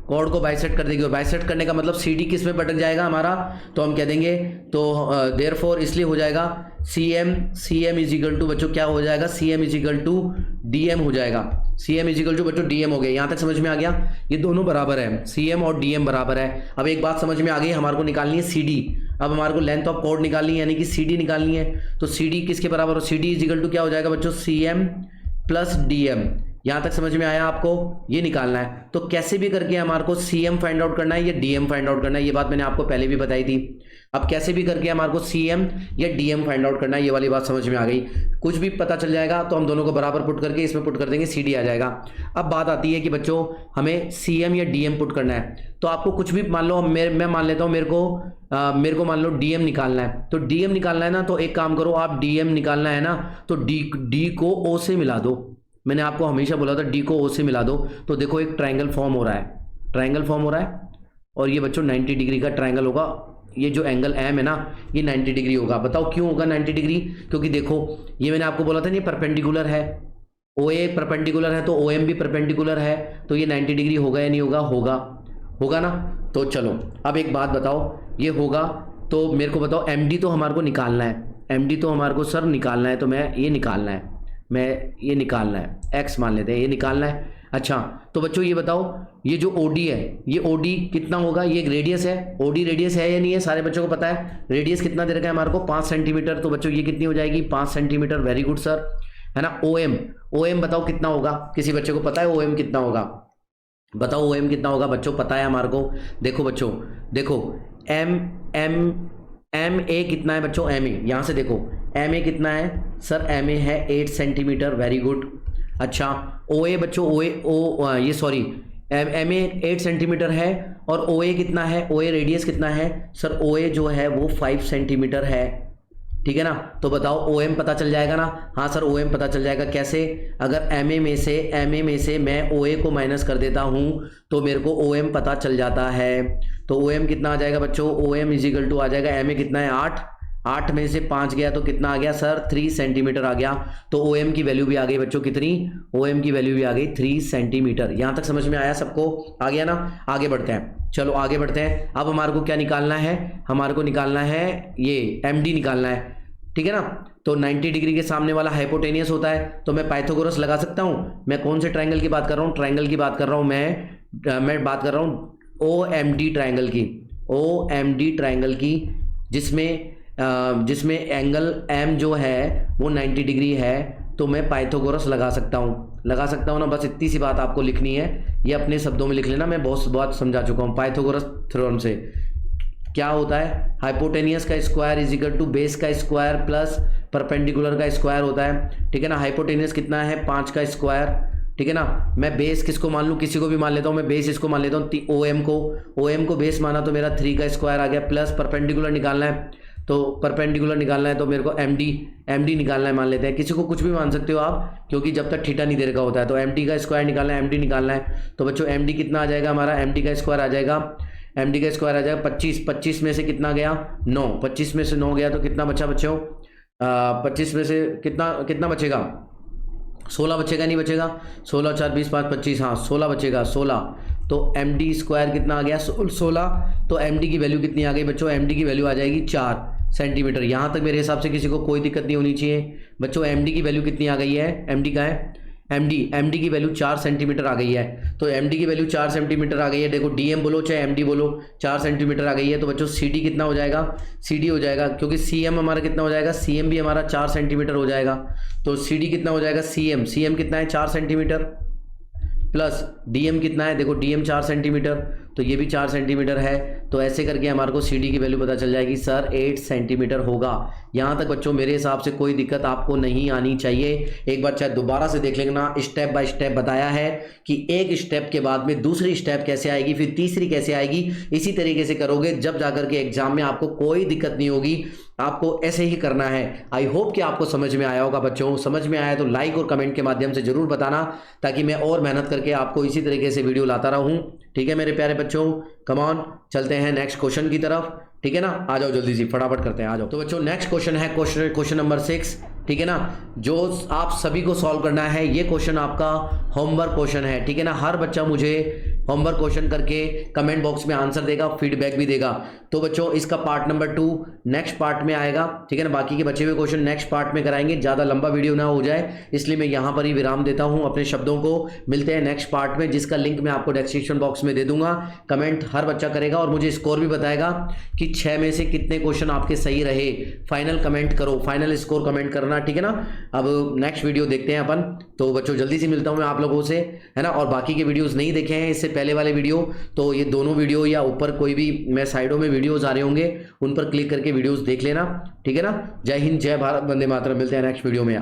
कॉर्ड को बाइसेक्ट कर देगी। और बाइसेक्ट करने का मतलब सी डी किस में भटक जाएगा हमारा, तो हम कह देंगे, तो देयरफॉर इसलिए हो जाएगा C M is equal to बच्चों क्या हो जाएगा, C M is equal to D M हो जाएगा। C M is equal to बच्चों डी एम हो गया, यहां तक समझ में आ गया, ये दोनों बराबर है, सी एम और डी एम बराबर है। अब एक बात समझ में आ गई, हमारे को निकालनी है सी डी। अब हमारे को लेंथ ऑफ कॉर्ड निकालनी है, यानी कि सी डी निकालनी है, तो सी डी किसके बराबर हो, C D is equal to क्या हो जाएगा बच्चों, C M plus D M. यहां तक समझ में आया आपको, ये निकालना है। तो कैसे भी करके हमारे को सीएम फाइंड आउट करना है या डीएम फाइंड आउट करना है, ये बात मैंने आपको पहले भी बताई थी। अब कैसे भी करके हमारे को सीएम या डीएम फाइंड आउट करना है, ये वाली बात समझ में आ गई। कुछ भी पता चल जाएगा तो हम दोनों को बराबर पुट करके इसमें पुट कर देंगे, सीडी आ जाएगा। अब बात आती है कि बच्चों हमें सीएम या डीएम पुट करना है, तो आपको कुछ भी मान लो, मैं मान लेता हूँ मेरे को मान लो डीएम निकालना है। तो डीएम निकालना है ना, तो एक काम करो, आप डीएम निकालना है ना, तो डी को ओ से मिला दो। मैंने आपको हमेशा बोला था डी को ओ से मिला दो। तो देखो एक ट्रायंगल फॉर्म हो रहा है, और ये बच्चों 90 डिग्री का ट्रायंगल होगा, ये जो एंगल एम है ना ये 90 डिग्री होगा। बताओ क्यों होगा 90 डिग्री? क्योंकि देखो ये मैंने आपको बोला था नहीं परपेंडिकुलर है, ओ ए परपेंडिकुलर है तो ओ एम भी परपेंडिकुलर है, तो ये 90 डिग्री होगा या नहीं होगा? होगा, होगा ना। तो चलो अब एक बात बताओ, ये होगा तो मेरे को बताओ एम डी तो हमारे को निकालना है, एम डी तो हमारे को सर निकालना है, तो मैं ये निकालना है, मैं ये निकालना है, एक्स मान लेते हैं, ये निकालना है। अच्छा तो बच्चों ये बताओ ये जो ओडी है ये ओडी कितना होगा? ये एक रेडियस है, ओडी रेडियस है या नहीं है? सारे बच्चों को पता है रेडियस कितना दे रखा है हमारे को 5 सेंटीमीटर। तो बच्चों ये कितनी हो जाएगी? 5 सेंटीमीटर। वेरी गुड सर, है ना। ओ एम, ओ एम बताओ कितना होगा? किसी बच्चे को पता है ओ एम कितना होगा? बताओ ओ एम कितना होगा? बच्चों पता है हमारे को? देखो बच्चों देखो एम ए कितना है बच्चों? एम ए यहाँ से देखो एम ए कितना है सर? एम ए है 8 सेंटीमीटर। Very good. अच्छा ओ ए बच्चों ये सॉरी एम ए 8 सेंटीमीटर है और ओ ए कितना है? ओ ए रेडियस कितना है सर? ओ ए जो है वो 5 सेंटीमीटर है, ठीक है ना। तो बताओ ओ एम पता चल जाएगा ना? हाँ सर ओ एम पता चल जाएगा। कैसे? अगर एम ए में से मैं ओ ए को माइनस कर देता हूँ तो मेरे को ओ एम पता चल जाता है। तो ओ एम कितना आ जाएगा बच्चों? ओ एम इजिकल टू आ जाएगा, एम ए कितना है 8, 8 में से 5 गया तो कितना आ गया सर? 3 सेंटीमीटर आ गया। तो ओ एम की वैल्यू भी आ गई बच्चों, कितनी? ओ एम की वैल्यू भी आ गई 3 सेंटीमीटर। यहाँ तक समझ में आया सबको? आ गया ना। आगे बढ़ते हैं, चलो आगे बढ़ते हैं। अब हमारे को क्या निकालना है? हमारे को निकालना है ये एम डी निकालना है, ठीक है ना। तो 90 डिग्री के सामने वाला हाइपोटेनियस होता है, तो मैं पाइथागोरस लगा सकता हूँ। मैं कौन से ट्रायंगल की बात कर रहा हूँ? ट्रायंगल की बात कर रहा हूँ मैं बात कर रहा हूँ ओ एम डी ट्रायंगल की, ओ एम डी ट्रायंगल की, जिसमें एंगल एम जो है वो 90 डिग्री है। तो मैं पाइथागोरस लगा सकता हूँ ना। बस इतनी सी बात आपको लिखनी है, ये अपने शब्दों में लिख लेना, मैं बहुत बात समझा चुका हूँ। पाइथागोरस थ्योरम से क्या होता है? हाइपोटेनियस का square is equal to base का स्क्वायर प्लस परपेंडिकुलर का स्क्वायर होता है, ठीक है ना। हाइपोटेनियस कितना है? 5 का स्क्वायर, ठीक है ना। मैं बेस किसको मान लूँ? किसी को भी मान लेता हूँ, मैं बेस इसको मान लेता हूँ ओ एम को बेस माना तो मेरा 3 का स्क्वायर आ गया, प्लस परपेंडिकुलर निकालना है, तो परपेंडिकुलर निकालना है तो मेरे को एम डी निकालना है मान लेते हैं। किसी को कुछ भी मान सकते हो आप, क्योंकि जब तक थीटा नहीं दे रखा होता है। तो एम डी का स्क्वायर निकालना है, एम डी निकालना है। तो बच्चों एम डी कितना आ जाएगा हमारा? एम डी का स्क्वायर आ जाएगा, एम डी का स्क्वायर आ जाएगा 25, 25 में से कितना गया? 9, 25 में से 9 गया तो कितना बचा बच्चों? 25 में से कितना बचेगा? 16 बचेगा, नहीं बचेगा? 16 4 20 5 25, हाँ 16 बचेगा, 16। तो एम डी स्क्वायर कितना आ गया? 16। तो एम डी की वैल्यू कितनी आ गई बच्चों? एम डी की वैल्यू आ जाएगी 4 सेंटीमीटर। यहाँ तक मेरे हिसाब से किसी को कोई दिक्कत नहीं होनी चाहिए। बच्चों एम डी की वैल्यू कितनी आ गई है? एम डी का है एम डी की वैल्यू 4 सेंटीमीटर आ गई है। तो एम डी की वैल्यू 4 सेंटीमीटर आ गई है। देखो डी एम बोलो चाहे एम डी बोलो, 4 सेंटीमीटर आ गई है। तो बच्चों सी डी कितना हो जाएगा? सी डी हो जाएगा, क्योंकि सी एम हमारा कितना हो जाएगा? सी एम भी हमारा 4 सेंटीमीटर हो जाएगा। तो सी डी कितना हो जाएगा? सी एम कितना है? 4 सेंटीमीटर, प्लस डी एम कितना है? देखो डी एम 4 सेंटीमीटर, तो ये भी 4 सेंटीमीटर है। तो ऐसे करके हमारे को सी डी की वैल्यू पता चल जाएगी सर 8 सेंटीमीटर होगा। यहाँ तक बच्चों मेरे हिसाब से कोई दिक्कत आपको नहीं आनी चाहिए। एक बार चाहे दोबारा से देख लेना, स्टेप बाय स्टेप बताया है कि एक स्टेप के बाद में दूसरी स्टेप कैसे आएगी, फिर तीसरी कैसे आएगी। इसी तरीके से करोगे जब जाकर के एग्जाम में आपको कोई दिक्कत नहीं होगी। आपको ऐसे ही करना है। आई होप कि आपको समझ में आया होगा बच्चों। समझ में आया तो लाइक और कमेंट के माध्यम से जरूर बताना, ताकि मैं और मेहनत करके आपको इसी तरीके से वीडियो लाता रहूं। ठीक है मेरे प्यारे बच्चों, कम ऑन, चलते हैं नेक्स्ट क्वेश्चन की तरफ। ठीक है ना, आ जाओ जल्दी से, फटाफट करते हैं, आ जाओ। तो बच्चों नेक्स्ट क्वेश्चन है क्वेश्चन नंबर 6। ठीक है ना, जो आप सभी को सॉल्व करना है। ये क्वेश्चन आपका होमवर्क क्वेश्चन है। ठीक है ना, हर बच्चा मुझे होमवर्क क्वेश्चन करके कमेंट बॉक्स में आंसर देगा, फीडबैक भी देगा। तो बच्चों इसका पार्ट नंबर 2 नेक्स्ट पार्ट में आएगा। ठीक है ना, बाकी के बचे हुए क्वेश्चन नेक्स्ट पार्ट में कराएंगे, ज़्यादा लंबा वीडियो ना हो जाए, इसलिए मैं यहाँ पर ही विराम देता हूँ अपने शब्दों को। मिलते हैं नेक्स्ट पार्ट में, जिसका लिंक मैं आपको डिस्क्रिप्शन बॉक्स में दे दूंगा। कमेंट हर बच्चा करेगा और मुझे स्कोर भी बताएगा कि 6 में से कितने क्वेश्चन आपके सही रहे। फाइनल कमेंट करो, फाइनल स्कोर कमेंट करना। ठीक है ना, अब नेक्स्ट वीडियो देखते हैं अपन। तो बच्चों जल्दी से मिलता हूँ मैं आप लोगों से, है ना। और बाकी के वीडियोस नहीं देखे हैं इससे पहले वाले वीडियो, तो ये दोनों वीडियो या ऊपर कोई भी मैं साइडों में वीडियोस आ रहे होंगे, उन पर क्लिक करके वीडियोस देख लेना। ठीक है ना, जय हिंद, जय भारत, वंदे मातरम। मिलते हैं नेक्स्ट वीडियो में।